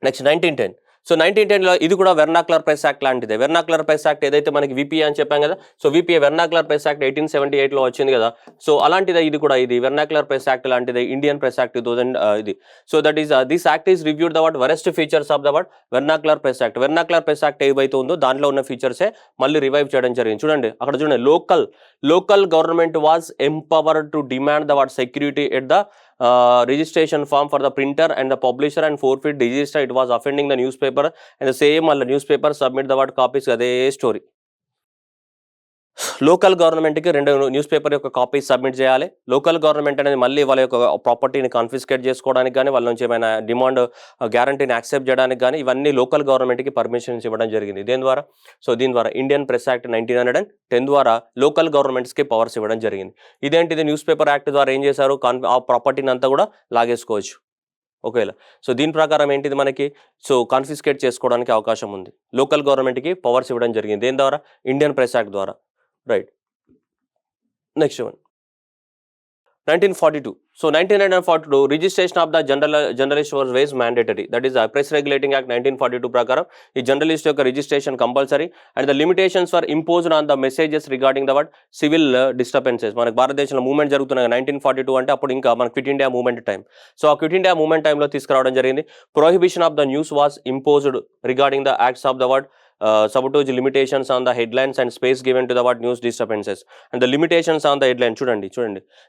Speaker 1: next 1910. సో 1910లో ఇది కూడా వెర్నాక్యులర్ ప్రెస్ యాక్ట్ లాంటిదే. వెర్నాక్యులర్ ప్రెస్ యాక్ట్ ఏదైతే మనకి విపిఏ అని చెప్పాం కదా. So VPA vernacular press act 1878లో వచ్చింది కదా. సో అలాంటిదే ఇది కూడా. ఇది వెర్నాక్యులర్ ప్రెస్ యాక్ట్ లాంటిదే, ఇండియన్ ప్రెస్ యాక్ట్ 2000 ఇది. So that is this act is reviewed the what worst features of the what vernacular press act. Vernacular press act ఏవైతే ఉందో దాంట్లో ఉన్న ఫీచర్సే మళ్ళీ రివైవ్ చేయడం జరిగింది. చూడండి అక్కడ చూడండి, local government was empowered to demand the what security at the registration form for the printer and the publisher and forfeit register it was offending the newspaper and the same newspaper submit the what copies అదే story. Local గవర్నమెంట్కి 2 news paper యొక్క copies submit చేయాలి. Local government అనేది మళ్ళీ వాళ్ళ యొక్క ప్రాపర్టీని confiscate చేసుకోవడానికి కానీ వాళ్ళ నుంచి ఏమైనా డిమాండ్ గ్యారంటీని యాక్సెప్ట్ చేయడానికి కానీ ఇవన్నీ లోకల్ గవర్నమెంట్కి పర్మిషన్స్ ఇవ్వడం జరిగింది. దేని ద్వారా? సో దీని ద్వారా ఇండియన్ ప్రెస్ యాక్ట్ 1910 ద్వారా లోకల్ గవర్నమెంట్స్కి పవర్స్ ఇవ్వడం జరిగింది. ఇదేంటిది? న్యూస్ పేపర్ యాక్ట్ ద్వారా ఏం చేశారు? ఆ ప్రాపర్టీని అంతా కూడా లాగేసుకోవచ్చు ఒకవేళ. సో దీని ప్రకారం ఏంటిది మనకి? సో కాన్ఫిస్కేట్ చేసుకోవడానికి అవకాశం ఉంది. లోకల్ గవర్నమెంట్కి పవర్స్ ఇవ్వడం జరిగింది. దేని ద్వారా? ఇండియన్ ప్రెస్ యాక్ట్ ద్వారా. Right. Next one 1942. So 1942 registration of the journalist was ways mandatory. That is the Press Regulating Act 1942 ప్రకారం ఈ జర్నలిస్ట్ యొక్క registration compulsory and the limitations for imposed on the messages regarding the what civil disturbances. మనకు భారతదేశంలో movement జరుగుతున్నాయి 1942 అంటే అప్పుడు ఇంకా మన quit India movement time. So ఆ క్విట్ ఇండియా మూవ్మెంట్ టైంలో తీసుకురావడం జరిగింది. Prohibition of the news was imposed regarding the acts of the what subtoge limitations on the headlines and space given to the what news disturbances and the limitations on the headline. చూడండి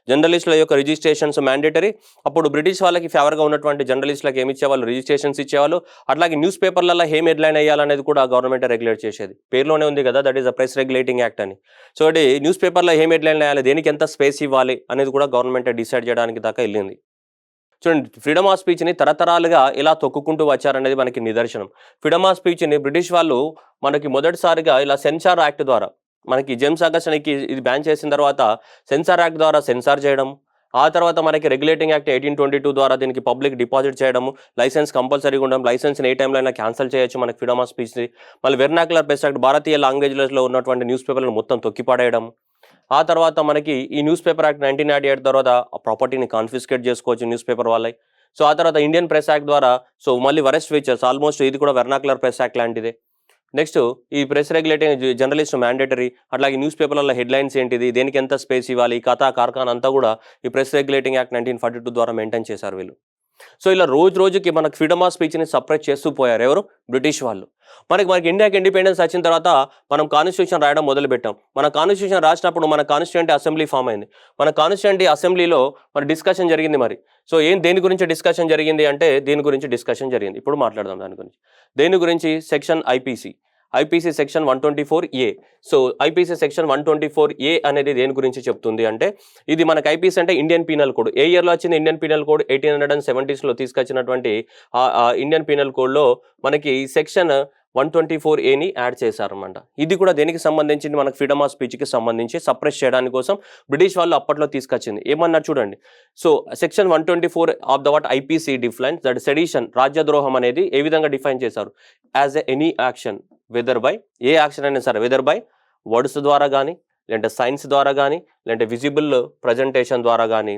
Speaker 1: జర్నలిస్టుల యొక్క registrations mandatory. అప్పుడు British వాళ్ళకి ఫేవర్గా ఉన్నటువంటి జర్నలిస్టులకు ఏమి ఇచ్చేవాళ్ళు, రిజిస్ట్రేషన్స్ ఇచ్చేవాళ్ళు. అట్లాగే న్యూస్ పేపర్లలో ఏం హెడ్లైన్ వేయాలనేది కూడా గవర్నమెంట్ రెగ్యులేట్ చేసేది. పేరులోనే ఉంది కదా, that is the press regulating act అని. సో అది న్యూస్ పేపర్లో ఏం హెడ్లైన్ వేయాలి, దేనికి ఎంత స్పేస్ ఇవ్వాలి అనేది కూడా గవర్నమెంట్ డిసైడ్ చేయడానికి దాకా వెళ్ళింది. చూడండి, ఫ్రీడమ్ ఆఫ్ స్పీచ్ని తరతరాలుగా ఇలా తొక్కుకుంటూ వచ్చారనేది మనకి నిదర్శనం. ఫ్రీడమ్ ఆఫ్ స్పీచ్ని బ్రిటిష్ వాళ్ళు మనకి మొదటిసారిగా ఇలా సెన్సార్ యాక్ట్ ద్వారా, మనకి జేమ్స్ ఆగస్ట్కి ఇది బ్యాన్ చేసిన తర్వాత సెన్సార్ యాక్ట్ ద్వారా సెన్సార్ చేయడం, ఆ తర్వాత మనకి రెగ్యులేటింగ్ యాక్ట్ 1822 ద్వారా దీనికి పబ్లిక్ డిపాజిట్ చేయడము, లైసెన్స్ కంపల్సరీగా ఉండడం, లైసెన్స్ని ఏ టైంలో అయినా క్యాన్సిల్ చేయొచ్చు మనకి ఫ్రీడమ్ ఆఫ్ స్పీచ్ని. మళ్ళీ వెర్నాకులర్ ప్రెస్ యాక్ట్ భారతీయ లాంగ్వేజ్లో ఉన్నటువంటి న్యూస్ పేపర్లను మొత్తం తొక్కిపడేయడం. ఆ తర్వాత మనకి ఈ న్యూస్ పేపర్ యాక్ట్ 1998 తర్వాత ఆ ప్రాపర్టీని కాన్ఫిస్కేట్ చేసుకోవచ్చు న్యూస్ పేపర్ వాళ్ళకి. సో ఆ తర్వాత ఇండియన్ ప్రెస్ యాక్ట్ ద్వారా సో మళ్ళీ వరెస్ట్ ఫీచర్స్, ఆల్మోస్ట్ ఇది కూడా వెర్నాకులర్ ప్రెస్ యాక్ట్ లాంటిదే. నెక్స్ట్ ఈ ప్రెస్ రెగ్యులేటింగ్ జర్నలిస్ట్ మ్యాండేటరీ. అట్లాగే న్యూస్ పేపర్లలో హెడ్లైన్స్ ఏంటిది, దేనికి ఎంత స్పేస్ ఇవ్వాలి, ఈ కథా కార్ఖానా అంతా కూడా ఈ ప్రెస్ రెగ్యులేటింగ్ యాక్ట్ 1942 ద్వారా మెయింటైన్ చేశారు వీళ్ళు. సో ఇలా రోజుకి మనకు ఫ్రీడమ్ ఆఫ్ స్పీచ్ని సపరేట్ చేస్తూ పోయారు ఎవరు, బ్రిటిష్ వాళ్ళు. మనకి ఇండియాకి ఇండిపెండెన్స్ వచ్చిన తర్వాత మనం కాన్స్టిట్యూషన్ రాయడం మొదలుపెట్టాం. మన కాన్స్టిట్యూషన్ రాసినప్పుడు మన కాన్స్టిట్యూంట్ అసెంబ్లీ ఫామ్ అయింది. మన కాన్స్టిట్యూంట్ అసెంబ్లీలో మన డిస్కషన్ జరిగింది. మరి సో దేని గురించి డిస్కషన్ జరిగింది అంటే దేని గురించి డిస్కషన్ జరిగింది, ఇప్పుడు మాట్లాడదాం దాని గురించి. దేని గురించి, section IPC section 124A. So IPC section 124A అనేది దేని గురించి చెప్తుంది అంటే, ఇది మనకి ఐపీసీ అంటే ఇండియన్ పీనల్ కోడ్. ఏ ఇయర్లో వచ్చింది ఇండియన్ పీనల్ కోడ్? 1870s తీసుకొచ్చినటువంటి ఇండియన్ పీనల్ కోడ్లో మనకి సెక్షన్ 124Aని యాడ్ చేశారన్నమాట. ఇది కూడా దేనికి సంబంధించింది, మనకు ఫ్రీడమ్ ఆఫ్ స్పీచ్కి సంబంధించి సప్రెస్ చేయడానికి కోసం బ్రిటిష్ వాళ్ళు అప్పట్లో తీసుకొచ్చింది. ఏమన్నా చూడండి, so section 124 of the what IPC defines that sedition, రాజ్యద్రోహం అనేది ఏ విధంగా డిఫైన్ చేశారు, as any action whether by, ఏ యాక్షన్ అయినా సరే, వెదర్ బై వర్డ్స్ ద్వారా కానీ, లేదంటే సైన్స్ ద్వారా కానీ, లేదంటే విజిబుల్ ప్రజెంటేషన్ ద్వారా కానీ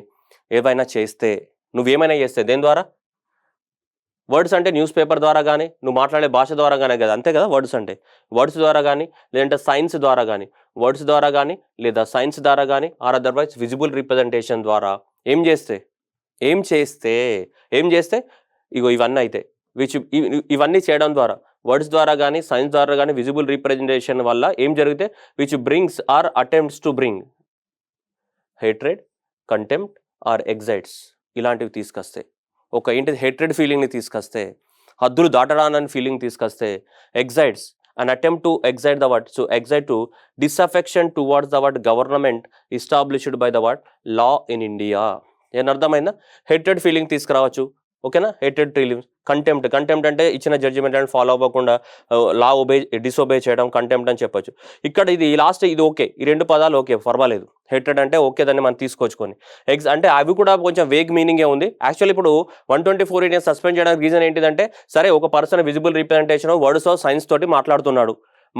Speaker 1: ఏవైనా చేస్తే, నువ్వేమైనా చేస్తే దేని ద్వారా, వర్డ్స్ అంటే న్యూస్ పేపర్ ద్వారా కానీ, నువ్వు మాట్లాడే భాష ద్వారా కానీ కదా, అంతే కదా వర్డ్స్ అంటే. వర్డ్స్ ద్వారా కానీ, లేదంటే సైన్స్ ద్వారా కానీ, వర్డ్స్ ద్వారా కానీ లేదా సైన్స్ ద్వారా కానీ, ఆర్ అదర్వైజ్ విజిబుల్ రిప్రజెంటేషన్ ద్వారా ఏం చేస్తే ఇగో ఇవన్నీ అయితే ఇవన్నీ చేయడం ద్వారా, వర్డ్స్ ద్వారా కానీ, సైన్స్ ద్వారా కానీ, విజిబుల్ రిప్రజెంటేషన్ వల్ల ఏం జరిగితే, which brings or attempts to bring hatred, contempt or excites, ఇలాంటివి తీసుకొస్తే, ఒక ఏంటి హేట్రెడ్ ఫీలింగ్ని తీసుకొస్తే, హద్దులు దాటడానని ఫీలింగ్ తీసుకొస్తే, excites an attempt to excite the what, so excite to disaffection towards the what government established by the what law in India. ఏం అర్థమైందా? హేట్రెడ్ ఫీలింగ్ తీసుకురావచ్చు, ఓకేనా. Hatred feeling. కంటెంప్ట్ అంటే ఇచ్చిన జడ్జిమెంట్ అని ఫాలో అవ్వకుండా లా డిసోబే చేయడం కంటెంప్ట్ అని చెప్పొచ్చు. ఇక్కడ ఇది లాస్ట్ ఇది ఓకే, ఈ రెండు పదాలు ఓకే, పర్వాలేదు. హేట్రెడ్ అంటే ఓకే, దాన్ని మనం తీసుకొచ్చుకొని. అంటే అవి కూడా కొంచెం వేగ్ మీనింగే ఉంది. యాక్చువల్లీ ఇప్పుడు 124 సస్పెండ్ చేయడానికి రీజన్ ఏంటిదంటే, సరే ఒక person visible representation words of science తోటి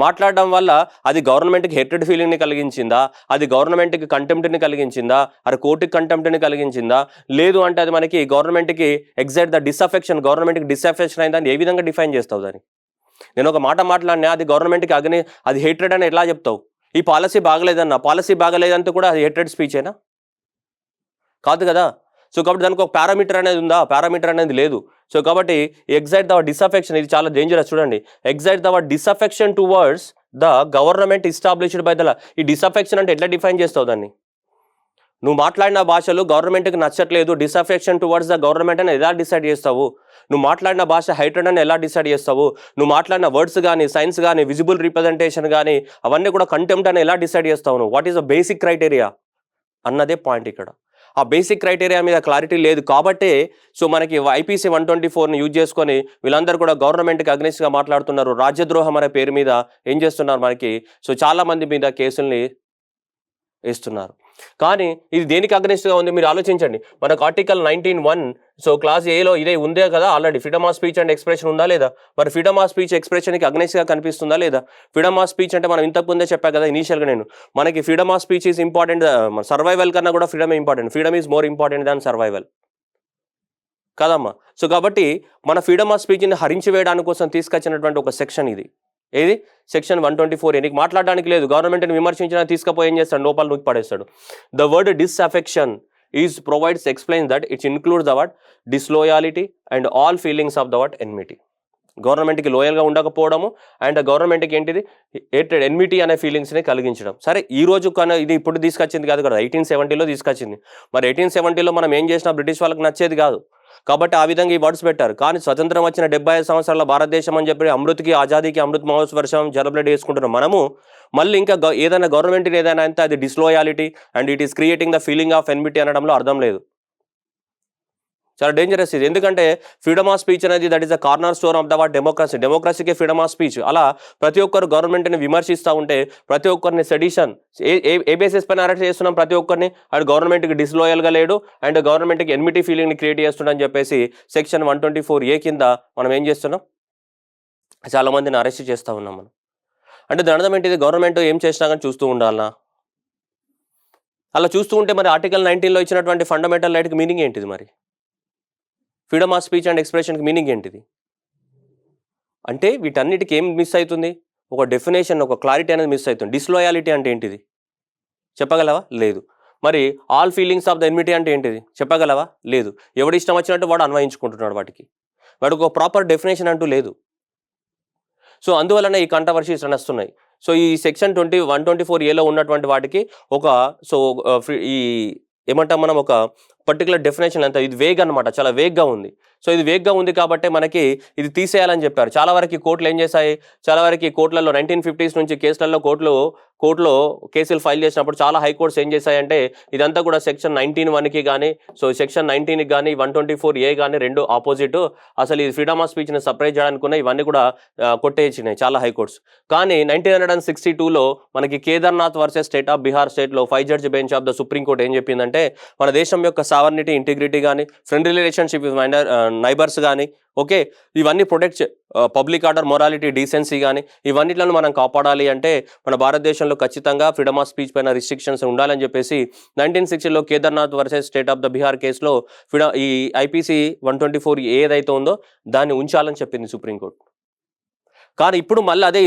Speaker 1: మాట్లాడడం వల్ల అది గవర్నమెంట్కి హేట్రెడ్ ఫీలింగ్ని కలిగించిందా, అది గవర్నమెంట్కి కంటెంప్ట్ని కలిగించిందా, అది కోర్టుకి కంటెంప్ట్ని కలిగించిందా, లేదు అంటే అది మనకి గవర్నమెంట్కి ఎగ్జైట్ ద డిసఫెక్షన్, గవర్నమెంట్కి డిసఫెక్షన్ అయిందని ఏ విధంగా డిఫైన్ చేస్తావు దాన్ని? నేను ఒక మాట మాట్లాడినా అది గవర్నమెంట్కి అది హేట్రెడ్ అని ఎలా చెప్తావు? ఈ పాలసీ బాగలేదంటే కూడా అది హేట్రెడ్ స్పీచేనా? కాదు కదా. సో కాబట్టి దానికి ఒక పారామీటర్ అనేది ఉందా? పారామీటర్ అనేది లేదు. సో కాబట్టి ఎగ్జైట్ ద డిసఫెక్షన్, ఇది చాలా డేంజరస్. చూడండి, excite the disaffection towards the government established by the law. ఈ డిసఫెక్షన్ అంటే ఎట్లా డిఫైన్ చేస్తావు దాన్ని? నువ్వు మాట్లాడిన భాషలు గవర్నమెంట్కి నచ్చట్లేదు, డిసఫెక్షన్ టువర్డ్స్ ద గవర్నమెంట్ అని ఎలా డిసైడ్ చేస్తావు? నువ్వు మాట్లాడిన భాష హైట్రెడ్ అని ఎలా డిసైడ్ చేస్తావు? నువ్వు మాట్లాడిన వర్డ్స్ కానీ, సైన్స్ కానీ, విజిబుల్ రిప్రజెంటేషన్ కానీ అవన్నీ కూడా కంటెంప్ట్ అని ఎలా డిసైడ్ చేస్తావు నువ్వు? What is the basic criteria అన్నదే పాయింట్ ఇక్కడ. ఆ బేసిక్ క్రైటీరియా మీద క్లారిటీ లేదు కాబట్టి సో మనకి ఐపీసీ 124ని యూజ్ చేసుకొని వీళ్ళందరూ కూడా గవర్నమెంట్కి అగ్నిస్ట్గా మాట్లాడుతున్నారు. రాజ్యద్రోహం అనే పేరు మీద ఏం చేస్తున్నారు మనకి, సో చాలామంది మీద కేసుల్ని ఇస్తున్నారు. కానీ ఇది దేనికి అగ్నెస్ట్గా ఉంది మీరు ఆలోచించండి. మనకు ఆర్టికల్ 19(1) సో క్లాస్ ఏలో ఇదే ఉందే కదా already, freedom of speech and expression ఉందా లేదా? మరి ఫ్రీడమ్ ఆఫ్ స్పీచ్ ఎక్స్ప్రెషన్కి అగ్నెస్ట్గా కనిపిస్తుందా లేదా? ఫ్రీడమ్ ఆఫ్ స్పీచ్ అంటే మనం ఇంతకు ముందే చెప్పా కదా ఇనీషియల్గా నేను, మనకి freedom of speech is important, survival కన్నా కూడా freedom important. Freedom is more important than survival కదమ్మా. సో కాబట్టి మన ఫ్రీడమ్ ఆఫ్ స్పీచ్ని హరించి వేయడానికి కోసం తీసుకొచ్చినటువంటి ఒక సెక్షన్ ఇది. ఏది? Section 124A. నీకు మాట్లాడడానికి లేదు, గవర్నమెంట్ని విమర్శించినా తీసుకుపోయి ఏం చేస్తాడు, లోపల నూకి పడేస్తాడు. The word disaffection is provides explains that its includes the word disloyalty and all feelings of the word enmity. గవర్నమెంట్కి లోయల్గా ఉండకపోవడము అండ్ గవర్నమెంట్కి ఏంటిది హేట్రెడ్, ఎన్మిటీ అనే ఫీలింగ్స్ని కలిగించడం. సరే ఈ రోజు కన్నా ఇది ఇప్పుడు తీసుకొచ్చింది కాదు కదా, 1870లో తీసుకొచ్చింది. మరి 1870లో మనం ఏం చేసినా బ్రిటిష్ వాళ్ళకి నచ్చేది కాదు కాబట్టి ఆ విధంగా ఈ వర్డ్స్ పెట్టారు. కానీ స్వతంత్రం వచ్చిన 75 సంవత్సరాల భారతదేశం అని చెప్పి అమృత్కి ఆజాదీకి అమృత్ మహోత్సవ వర్షం సెలబ్రేట్ చేసుకుంటున్నాం మనము. మళ్ళీ ఇంకా ఏదైనా గవర్నమెంట్ని ఏదైనా అంటే అది disloyalty and it is creating the feeling of enmity అనడంలో అర్థం లేదు. చాలా డేంజరస్ ఇది. ఎందుకంటే ఫ్రీడమ్ ఆఫ్ స్పీచ్ అనేది that is the corner stone of the what democracy. డెమోక్రసీకే ఫ్రీడమ్ ఆఫ్ స్పీచ్. అలా ప్రతి ఒక్కరు గవర్నమెంట్ని విమర్శిస్తూ ఉంటే ప్రతి ఒక్కరిని సెడిషన్ ఏ బేసిస్ పైన అరెస్ట్ చేస్తున్నాం ప్రతి ఒక్కరిని, అండ్ గవర్నమెంట్కి డిస్లోయల్గా లేడు అండ్ గవర్నమెంట్కి ఎన్మిటీ ఫీలింగ్ని క్రియేట్ చేస్తున్నాడని చెప్పేసి సెక్షన్ 124A కింద మనం ఏం చేస్తున్నాం, చాలామందిని అరెస్ట్ చేస్తూ ఉన్నాం మనం. అంటే దాని అర్థం ఏంటిది, గవర్నమెంట్ ఏం చేసినా కానీ చూస్తూ ఉండాలనా? అలా చూస్తూ ఉంటే మరి ఆర్టికల్ 19లో ఇచ్చినటువంటి ఫండమెంటల్ రైట్కి మీనింగ్ ఏంటిది? మరి ఫ్రీడమ్ ఆఫ్ స్పీచ్ అండ్ ఎక్స్ప్రెషన్కి మీనింగ్ ఏంటిది? అంటే వీటన్నిటికి ఏం మిస్ అవుతుంది, ఒక డెఫినేషన్, ఒక క్లారిటీ అనేది మిస్ అవుతుంది. డిస్లోయాలిటీ అంటే ఏంటిది చెప్పగలవా? లేదు. మరి all feelings of the enmity అంటే ఏంటిది చెప్పగలవా? లేదు. ఎవడు ఇష్టం వచ్చినట్టు వాడు అన్వయించుకుంటున్నాడు వాటికి, వాడికి ఒక ప్రాపర్ డెఫినేషన్ అంటూ లేదు. సో అందువలన ఈ కంట్రవర్సీస్ నడుస్తున్నాయి. సో ఈ సెక్షన్ 124Aలో ఉన్నటువంటి వాటికి ఒక ఈ ఏమంటాం మనం, ఒక పర్టికులర్ డెఫినేషన్ అంతా ఇది వేగ్ అనమాట, చాలా వేగ్గా ఉంది. సో ఇది వేగ్గా ఉంది కాబట్టి మనకి ఇది తీసేయాలని చెప్పారు. చాలా వరకు కోర్టులు ఏం చేశాయి, చాలా వరకు కోర్టులలో 1950s నుంచి కేసులలో కోర్టులో కేసులు ఫైల్ చేసినప్పుడు చాలా హైకోర్ట్స్ ఏం చేశాయంటే ఇదంతా కూడా సెక్షన్ 19(1)కి కానీ, సో సెక్షన్ 19కి కానీ 124A కానీ రెండు ఆపోజిట్, అసలు ఇది ఫ్రీడమ్ ఆఫ్ స్పీచ్ని సపరేట్ చేయడానికి ఇవన్నీ కూడా కొట్టేసినాయి చాలా హైకోర్ట్స్. కానీ 1962లో మనకి Kedarnath versus state of Bihar స్టేట్లో 5 judge bench of the supreme court ఏం చెప్పిందంటే మన దేశం యొక్క సావర్నిటీ, ఇంటిగ్రిటీ కానీ, ఫ్రెండ్లీ రిలేషన్షిప్ విత్ నైబర్స్ కానీ, ఓకే, ఇవన్నీ protect, public order, morality, decency కానీ ఇవన్నిట్లను మనం కాపాడాలి అంటే మన భారతదేశంలో ఖచ్చితంగా ఫ్రీడమ్ ఆఫ్ స్పీచ్ పైన రిస్ట్రిక్షన్స్ ఉండాలని చెప్పేసి 1960లో Kedarnath versus state of the Bihar కేసులో ఈ IPC 124 ఏదైతే ఉందో దాన్ని ఉంచాలని చెప్పింది సుప్రీంకోర్టు. కానీ ఇప్పుడు మళ్ళీ అదే ఈ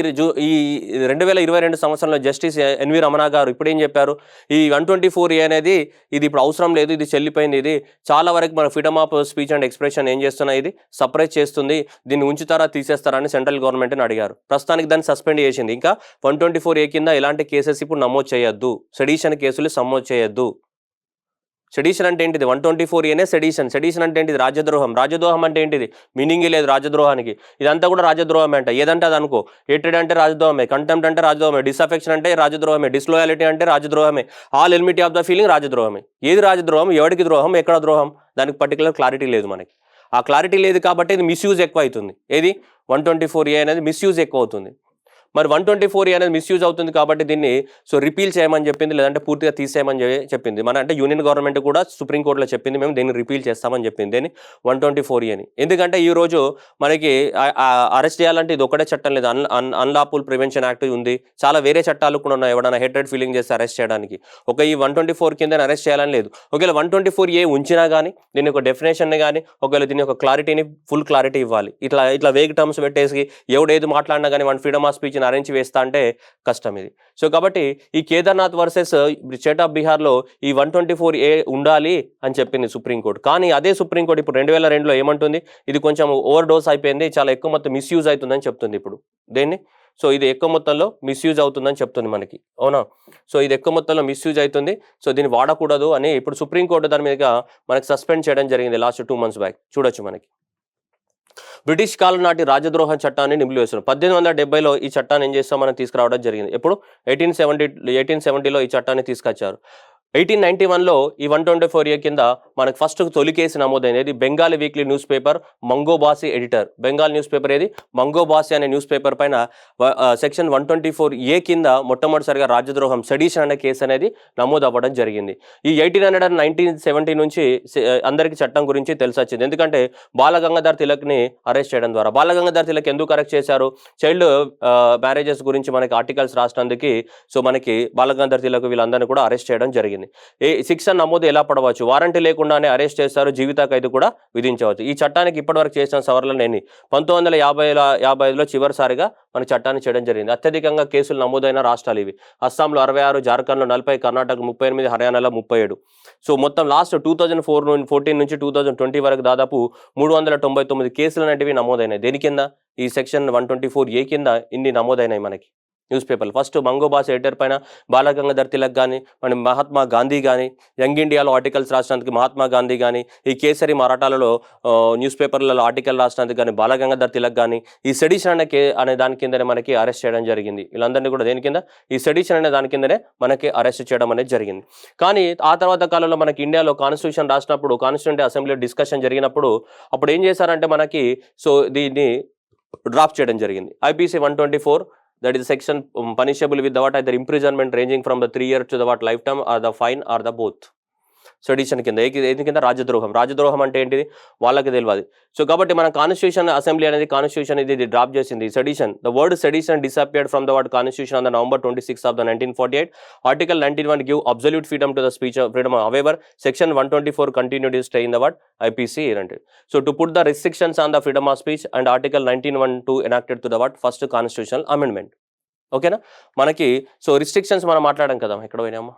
Speaker 1: 2022 సంవత్సరంలో జస్టిస్ ఎన్వి రమణ గారు ఇప్పుడు ఏం చెప్పారు, ఈ 124A అనేది ఇది ఇప్పుడు అవసరం లేదు, ఇది చెల్లిపోయింది, ఇది చాలా వరకు మన freedom of speech and expression ఏం చేస్తున్నా ఇది సపరేట్ చేస్తుంది, దీన్ని ఉంచుతారా తీసేస్తారా అని సెంట్రల్ గవర్నమెంట్ని అడిగారు. ప్రస్తుతానికి దాన్ని సస్పెండ్ చేసింది. ఇంకా 124A కింద ఎలాంటి కేసెస్ ఇప్పుడు నమోదు చేయొద్దు, సెడిషన్ కేసులు నమోదు చేయొద్దు. సెడిషన్ అంటే ఏంటిది, 124Aనే సెడిషన్ అంటే ఏంటిది, రాజద్రోహం అంటే ఏంటిది, మీనింగే లేదు రాజద్రోహానికి. ఇదంతా కూడా రాజద్రోహమే అంట. ఏదంటే అది అనుకో, హేట్రెడ్ అంటే రాజద్రోహమే, కంటెంప్ట్ అంటే రాజద్రోహమే, డిస్అఫెక్షన్ అంటే రాజద్రోహమే, డిస్లోయాలిటీ అంటే రాజద్రోహమే, all enmity of the feeling రాజద్రోహమే. ఏది రాజద్రోహం, ఎవరికి ద్రోహం, ఎక్కడ ద్రోహం, దానికి పర్టికులర్ క్లారిటీ లేదు మనకి. ఆ క్లారిటీ లేదు కాబట్టి ఇది మిస్యూజ్ ఎక్కువ అవుతుంది. ఏది 124A అనేది మిస్యూజ్ ఎక్కువ అవుతుంది. మరి 124A అనేది మిస్యూజ్ అవుతుంది కాబట్టి దీన్ని రిపీల్ చేయమని చెప్పింది, లేదంటే పూర్తిగా తీసేయమని చెప్పింది. మన అంటే యూనియన్ గవర్నమెంట్ కూడా సుప్రీంకోర్టులో చెప్పింది, మేము దీన్ని రిపీల్ చేస్తామని చెప్పింది, దీన్ని 124Aని. ఎందుకంటే ఈరోజు మనకి అరెస్ట్ చేయాలంటే ఇది ఒకటే చట్టం లేదు, అన్లాఫుల్ ప్రివెన్షన్ యాక్ట్ ఉంది, చాలా వేరే చట్టాలు కూడా ఉన్నాయి ఎవరైనా హేట్రెడ్ ఫీలింగ్ చేస్తే అరెస్ట్ చేయడానికి. ఈ 124 కింద అరెస్ట్ చేయాలని లేదు. ఒకవేళ 124A ఉంచినా కానీ దీని ఒక డెఫినేషన్ని కానీ, ఒకవేళ దీని యొక్క క్లారిటీని ఫుల్ క్లారిటీ ఇవ్వాలి. ఇట్లా వేగ్ టర్మ్స్ పెట్టేసి ఎవడేది మాట్లాడినా కానీ one freedom of speech arrange వేస్తా అంటే కష్టం ఇది. సో కాబట్టి ఈ కేదార్నాథ్ వర్సెస్ స్టేట్ ఆఫ్ బీహార్లో ఈ 124A ఉండాలి అని చెప్పింది సుప్రీంకోర్టు. కానీ అదే సుప్రీంకోర్టు ఇప్పుడు 2002లో ఏమంటుంది, ఇది కొంచెం ఓవర్ డోస్ అయిపోయింది, చాలా ఎక్కువ మొత్తం మిస్యూజ్ అవుతుందని చెప్తుంది ఇప్పుడు దేన్ని. సో ఇది ఎక్కువ మొత్తంలో మిస్యూజ్ అవుతుందని చెప్తుంది మనకి, అవునా. సో ఇది ఎక్కువ మొత్తంలో మిస్యూజ్ అవుతుంది, సో దీన్ని వాడకూడదు అని ఇప్పుడు సుప్రీంకోర్టు దాని మీద మనకి సస్పెండ్ చేయడం జరిగింది లాస్ట్ 2 months బ్యాక్. చూడొచ్చు మనకి బ్రిటిష్ కాలం నాటి రాజద్రోహ చట్టాన్ని నిలిపివేస్తున్నారు. 1870లో ఈ చట్టాన్ని ఏం చేస్తాం మనం తీసుకురావడం జరిగింది. ఎప్పుడు 1870లో ఈ చట్టాన్ని తీసుకొచ్చారు. 1891లో ఈ 124A కింద మనకు ఫస్ట్ తొలి కేసు నమోదైనది Bengali weekly news paper Bangobasi editor. Bengal news paper ఏది మంగోబాసి అనే న్యూస్ పేపర్ పైన సెక్షన్ 124A కింద మొట్టమొదటిసారిగా రాజద్రోహం సెడిషన్ అనే కేసు అనేది నమోదు అవ్వడం జరిగింది. ఈ 1970 నుంచి అందరికీ చట్టం గురించి తెలిసి వచ్చింది. ఎందుకంటే బాలగంగాధర్ తిలక్ని అరెస్ట్ చేయడం ద్వారా. బాలగంగాధర్ తిలక్ ఎందుకు అరెస్ట్ చేశారు? చైల్డ్ మ్యారేజెస్ గురించి మనకి ఆర్టికల్స్ రాసినందుకు సో మనకి బాలగంగాధర్ తిలక్ వీళ్ళందరినీ కూడా అరెస్ట్ చేయడం జరిగింది. శిక్ష నమోదు ఎలా పడవచ్చు? వారంటీ లేకుండానే అరెస్ట్ చేస్తారు, జీవిత ఖైదు కూడా విధించవచ్చు. ఈ చట్టానికి ఇప్పటివరకు చేసిన సవరణలు ఎన్ని? 1955లో చివరిసారిగా మన చట్టాన్ని చేయడం జరిగింది. అత్యధికంగా కేసులు నమోదైన రాష్ట్రాలు ఇవి. అస్సాంలో 66, జార్ఖండ్లో 40, కర్ణాటక 38, హర్యానాలో 37. సో మొత్తం లాస్ట్ 2014 నుంచి 2020 వరకు దాదాపు 399 కేసులు అనేటివి నమోదైనాయి. దేని కింద? ఈ సెక్షన్ 124A కింద ఇన్ని నమోదైనాయి మనకి న్యూస్ పేపర్లు. ఫస్ట్ మంగోబాస్ ఎడిటర్ పైన బాలగంగాధర్ తిలక్ కానీ, మన మహాత్మా గాంధీ కానీ, యంగ్ ఇండియాలో ఆర్టికల్స్ రాసినందుకు మహాత్మా గాంధీ కానీ, ఈ కేసరి మరాఠాలలో న్యూస్ పేపర్లలో ఆర్టికల్ రాసినందుకు కానీ బాలగంగాధర్ తిలక్ కానీ, ఈ సెడిషన్ అనే దాని కిందనే మనకి అరెస్ట్ చేయడం జరిగింది. వీళ్ళందరినీ కూడా దేని కింద? ఈ సెడిషన్ అనే దాని కిందనే మనకి అరెస్ట్ చేయడం అనేది జరిగింది. కానీ ఆ తర్వాత కాలంలో మనకి ఇండియాలో కాన్స్టిట్యూషన్ రాసినప్పుడు, కాన్స్టిట్యూంట్ అసెంబ్లీ డిస్కషన్ జరిగినప్పుడు అప్పుడు ఏం చేశారంటే మనకి సో దీన్ని డ్రాప్ చేయడం జరిగింది. IPC 124, that is section punishable with the what either imprisonment ranging from the 3 years to the what lifetime or the fine or the both. Sedition కింద ఏది కింద? రాజద్రోహం. రాజద్రోహం అంటే ఏంటిది వాళ్ళకి తెలియదు. సో కాబట్టి మన కాన్స్టిట్యూషన్ అసెంబ్లీ అనేది కాన్స్టిట్యూషన్ ఇది డ్రాప్ చేసింది. Sedition, the word sedition disappeared from the word constitution on the November 26 of the 1948. Article 91 give absolute freedom to the speech of freedom. However, section 124 continued to stay in the what IPC. So to put the restrictions on the freedom of speech and article 19(1)(2) enacted to the what first constitutional amendment. ఓకేనా? మనకి so restrictions మనం మాట్లాడాం కదా, ఎక్కడ పోయినామా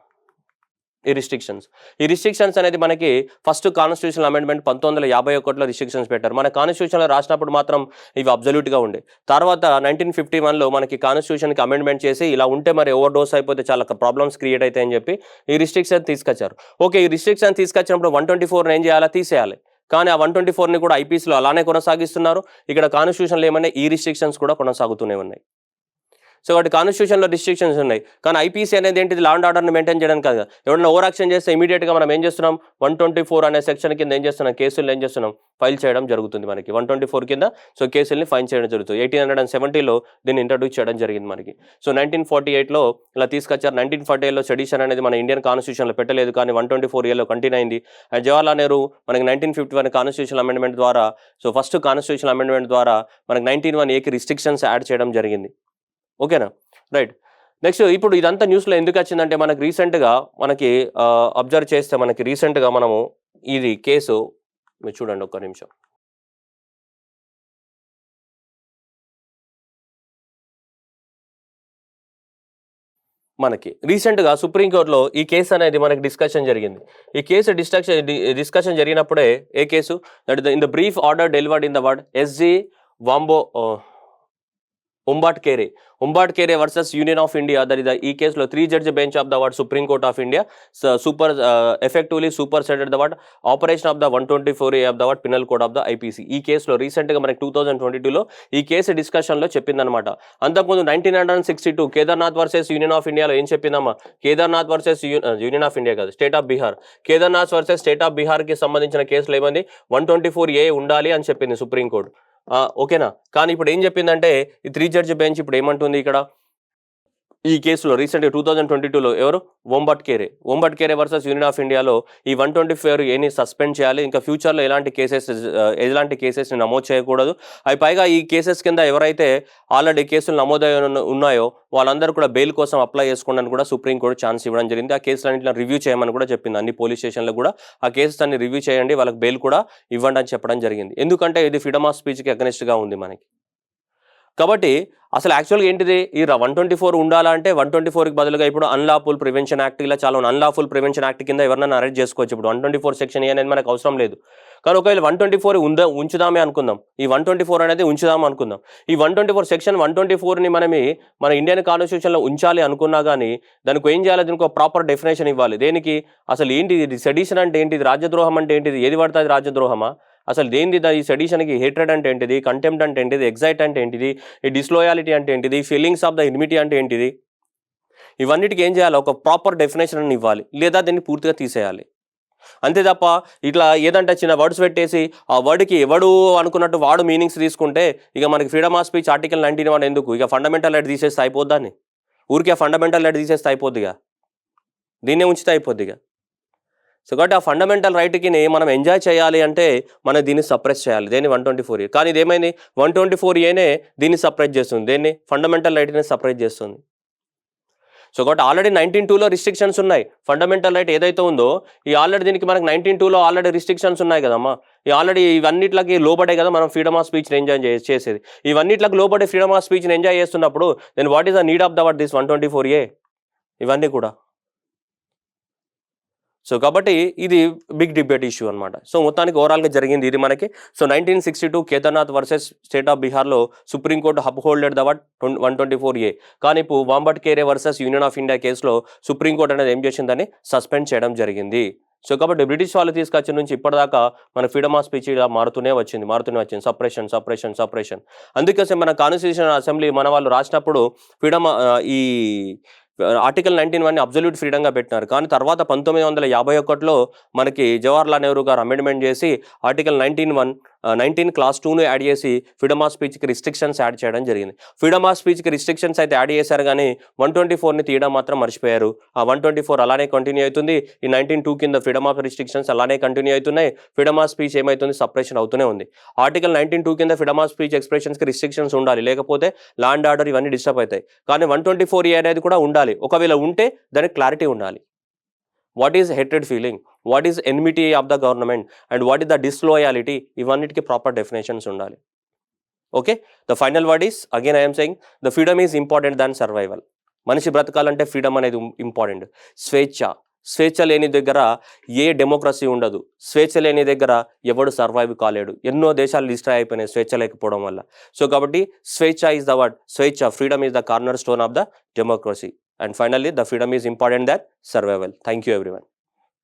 Speaker 1: ఈ restrictions అనేది మనకి first constitutional amendment 1951లో restrictions పెట్టారు. మన కాన్స్టిట్యూషన్లో రాసినప్పుడు మాత్రం ఇవి అబ్జల్యూట్గా ఉండే. తర్వాత 1951లో మనకి కాన్స్టిట్యూషన్కి అమెండ్మెంట్ చేసి ఇలా ఉంటే మరి ఓవర్ డోస్ అయిపోతే చాలా ప్రాబ్లమ్స్ క్రియేట్ అవుతాయని చెప్పి ఈ రిస్ట్రిక్షన్ తీసుకొచ్చారు. ఓకే, ఈ రిస్ట్రిక్షన్ తీసుకొచ్చినప్పుడు 124 ఏం చేయాలా? తీసేయాలి. కానీ ఆ 124ని కూడా IPCలో అలానే కొనసాగిస్తున్నారు. ఇక్కడ కాన్స్టిట్యూషన్లో ఏమైనా ఈ రిస్ట్రిక్షన్స్ కూడా కొనసాగుతూనే ఉన్నాయి. సో వాటి కాన్స్టిట్యూషన్లో రిస్ట్రిక్షన్స్ ఉన్నాయి. కానీ IPC అనేది ఏంటిది? లా అండ్ ఆర్డర్ని మెయింటైన్ చేయడానికి కాదు. ఎవరైనా ఓవర్ యాక్షన్ చేస్తే ఇమీడియట్గా మనం ఏం చేస్తున్నాం? 124 అనే సెక్షన్ కింద ఏం చేస్తున్నాం? కేసులు ఏం చేస్తున్నాం? ఫైల్ చేయడం జరుగుతుంది మనకి. 124 కింద సో కేసుల్ని ఫైల్ చేయడం జరుగుతుంది. 1870లో దీన్ని ఇంట్రడ్యూస్ చేయడం జరిగింది మనకి. సో 1948లో ఇలా తీసుకొచ్చారు. 1948లో సెడిషన్ అనేది మన ఇండియన్ కాన్స్టిట్యూషన్లో పెట్టలేదు, కానీ 124Aలో కంటిన్యూ అయింది. అండ్ జవహర్లాల్ నెహ్రూ మనకి 1951 కాన్స్టిట్యూషన్ అమెండ్మెంట్ ద్వారా సో ఫస్ట్ కాన్స్టిట్యూషన్ అమెండ్మెంట్ ద్వారా మనకి 19(1)Aకి రిస్ట్రిక్షన్స్ యాడ్ చేయడం జరిగింది. ఓకేనా? రైట్. నెక్స్ట్ ఇప్పుడు ఇదంతా న్యూస్లో ఎందుకు వచ్చిందంటే మనకి రీసెంట్గా మనకి అబ్జర్వ్ చేస్తే మనకి రీసెంట్గా మనము ఇది కేసు మీరు చూడండి ఒక్క నిమిషం. మనకి రీసెంట్గా సుప్రీంకోర్టులో ఈ కేసు అనేది మనకి డిస్కషన్ జరిగింది. ఈ కేసు డిస్కషన్ జరిగినప్పుడే ఏ case? That in the brief order delivered in the word SG Umbatkere versus Union of India. That is the case lo 3-judge bench of the Supreme Court of India effectively superseded the operation of the 124A of the Penal Code of the IPC. ఈ కేసులో రీసెంట్గా మనకి 2022లో ఈ case డిస్కషన్లో చెప్పిందనమాట. అంతకుముందు 1962 Kedarnath versus union of ఇండియాలో ఏం చెప్పిందమ్మా? Kedarnath versus union of India కాదు, state of Bihar. Kedarnath versus state of బీహార్కి సంబంధించిన కేసులు ఏమైంది? 124A ఉండాలి అని చెప్పింది సుప్రీంకోర్టు. ఓకేనా? కానీ ఇప్పుడు ఏం చెప్పిందంటే ఈ 3-judge బెంచ్ ఇప్పుడు ఏమంటుంది ఇక్కడ ఈ కేసులో రీసెంట్గా 2022లో ఎవరు? ఓంబట్కేరే వర్సెస్ యూనియన్ ఆఫ్ ఇండియాలో ఈ 124Aని సస్పెండ్ చేయాలి. ఇంకా ఫ్యూచర్లో ఎలాంటి కేసెస్ని నమోదు చేయకూడదు. అవి పైగా ఈ కేసెస్ కింద ఎవరైతే ఆల్రెడీ కేసులు నమోదై ఉన్నాయో వాళ్ళందరూ కూడా బెయిల్ కోసం అప్లై చేసుకోవడానికి కూడా సుప్రీంకోర్టు ఛాన్స్ ఇవ్వడం జరిగింది. ఆ కేసులన్నింటిని రివ్యూ చేయమని కూడా చెప్పింది. అన్ని పోలీస్ స్టేషన్లో కూడా ఆ కేసెస్ అన్ని రివ్యూ చేయండి, వాళ్ళకి బెయిల్ కూడా ఇవ్వండి అని చెప్పడం జరిగింది. ఎందుకంటే ఇది ఫ్రీడమ్ ఆఫ్ స్పీచ్కి అగెనిస్ట్గా ఉంది మనకి. కాబట్టి అసలు యాక్చువల్గా ఏంటిది? ఈ 124 ఉండాలంటే 124కి బదులుగా ఇప్పుడు అన్లాఫుల్ ప్రివెన్షన్ యాక్ట్ ఇలా చాలా అన్లాఫుల్ ప్రివెన్షన్ యాక్ట్ కింద ఎవరినైనా అరెస్ట్ చేసుకోవచ్చు. ఇప్పుడు 124 సెక్షన్ ఏ అనేది మనకు అవసరం లేదు. కానీ ఒకవేళ 124 ఉంచుదామే అనుకుందాం, ఈ 124 అనేది ఉంచుదాం అనుకుందాం. ఈ 124 సెక్షన్ 124ని మన ఇండియన్ కాన్స్టిట్యూషన్లో ఉంచాలి అనుకున్నా కానీ దానికి ఏం చేయాలి? దీనికి ఒక ప్రాపర్ డెఫినేషన్ ఇవ్వాలి. దేనికి? అసలు ఏంటిది? ఇది సెడిషన్ అంటే ఏంటిది? రాజద్రోహం అంటే ఏంటిది? ఏది పడుతుంది రాజద్రోహమా? అసలు దేనిది? ఈ సెడిషన్కి హేట్రెడ్ అంటే ఏంటిది? కంటెంప్ట్ అంటే ఏంటిది? ఎగ్జైట్ అంటే ఏంటిది? ఈ డిస్లోయాలిటీ అంటే ఏంటిది? ఫీలింగ్స్ ఆఫ్ ద ఎనిమిటీ అంటే ఏంటిది? ఇవన్నిటికి ఏం చేయాలి? ఒక ప్రాపర్ డెఫినేషన్ అని ఇవ్వాలి, లేదా దీన్ని పూర్తిగా తీసేయాలి. అంతే తప్ప ఇట్లా ఏదంటే చిన్న వర్డ్స్ పెట్టేసి ఆ వర్డ్కి ఎవడు అనుకున్నట్టు వాడు మీనింగ్స్ తీసుకుంటే ఇక మనకి ఫ్రీడమ్ ఆఫ్ స్పీచ్ ఆర్టికల్ 19 ఎందుకు, ఇక ఫండమెంటల్ రైట్ తీసేస్తే అయిపోద్దాన్ని, ఊరికే ఫండమెంటల్ రైట్ తీసేస్తే అయిపోద్దిగా, దీన్నే ఉంచితే అయిపోద్దిగా. సో కాబట్టి ఆ ఫండమెంటల్ రైట్కి మనం ఎంజాయ్ చేయాలి అంటే మనం దీన్ని సప్రెస్ చేయాలి, దేన్ని 124A. కానీ ఇదేమైంది 124Aనే దీన్ని సపరేట్ చేస్తుంది, దేన్ని ఫండమెంటల్ రైట్ని సపరేట్ చేస్తుంది. సో కాబట్టి ఆల్రెడీ 19(2)లో రిస్ట్రిక్షన్స్ ఉన్నాయి. ఫండమెంటల్ రైట్ ఏదైతే ఉందో ఈ ఆల్రెడీ దీనికి మనకు 19(2)లో ఆల్రెడీ రిస్ట్రిక్షన్స్ ఉన్నాయి కదమ్మా. ఈ ఆల్రెడీ ఇవన్నిట్లకి లోబడే కదా మనం ఫ్రీడమ్ ఆఫ్ స్పీచ్ని ఎంజాయ్ చేసేది. ఇవన్నిట్లకు లోబడే ఫ్రీడమ్ ఆఫ్ స్పీచ్ని ఎంజాయ్ చేస్తున్నప్పుడు then what is the need of this 124A? ఇవన్నీ కూడా. సో కాబట్టి ఇది బిగ్ డిబేట్ ఇష్యూ అనమాట. సో మొత్తానికి ఓవరాల్గా జరిగింది ఇది మనకి. So 1962 Kedarnath versus state of బీహార్లో సుప్రీంకోర్టు అప్హోల్డెడ్ ద 124A. కానీ ఇప్పుడు Vombatkere versus union of India కేసులో సుప్రీంకోర్టు అనేది ఏం చేసిందని సస్పెండ్ చేయడం జరిగింది. సో కాబట్టి బ్రిటిష్ వాళ్ళు తీసుకొచ్చిన నుంచి ఇప్పటిదాకా మన ఫ్రీడమ్ ఆఫ్ స్పీచ్ ఇలా మారుతూనే వచ్చింది. సప్రెషన్. అందుకోసం మన కాన్స్టిట్యూషన్ అసెంబ్లీ మన వాళ్ళు రాసినప్పుడు ఫ్రీడమ్ ఈ ఆర్టికల్ 19(1) అబ్జల్యూట్ ఫ్రీడమ్గా పెట్టినారు. కానీ తర్వాత 1951లో మనకి జవహర్లాల్ నెహ్రూ గారు అమెండ్మెంట్ చేసి ఆర్టికల్ 19 క్లాస్ 2ను యాడ్ చేసి ఫ్రీడమ్ ఆఫ్ స్పీచ్కి రిస్ట్రిక్షన్స్ యాడ్ చేయడం జరిగింది. ఫ్రీడమ్ ఆఫ్ స్పీచ్కి రిస్ట్రిక్షన్స్ అయితే యాడ్ చేశారు కానీ 124ని తీయడం మాత్రం మర్చిపోయారు. ఆ 124 అలానే కంటిన్యూ అవుతుంది. ఈ 19(2) కింద ఫ్రీడమ్ ఆఫ్ రిస్ట్రిక్షన్స్ అలానే కంటిన్యూ అవుతున్నాయి. ఫ్రీడమ్ ఆఫ్ స్పీచ్ ఏమవుతుంది, సపరేషన్ అవుతూనే ఉంది. ఆర్టికల్ 19(2) కింద ఫ్రీడమ్ ఆఫ్ స్పీచ్ ఎక్స్ప్రెషన్స్కి రిస్ట్రిక్షన్స్ ఉండాలి, లేకపోతే లా అండ్ ఆర్డర్ ఇవన్నీ డిస్టర్బ్ అవుతాయి. కానీ 124A అనేది కూడా ఉండాలి. ఒకవేళ ఉంటే దానికి క్లారిటీ ఉండాలి. What is hatred feeling, what is enmity of the government and what is the disloyalty, ఇవన్నిటికీ ప్రాపర్ డెఫినేషన్స్ ఉండాలి. Okay, the final word is again I'm saying the freedom is important than survival. మనిషి బ్రతకాలంటే freedom అనేది important. స్వేచ్ఛ లేని దగ్గర ఏ democracy ఉండదు. స్వేచ్ఛ లేని దగ్గర ఎవడు సర్వైవ్ కాలేడు. ఎన్నో దేశాలు డిస్ట్రాయ్ అయిపోయినాయి స్వేచ్ఛ లేకపోవడం వల్ల. సో కాబట్టి స్వేచ్ఛ is the word, freedom is the corner stone of the democracy. And finally, the freedom is important than survival. Thank you everyone.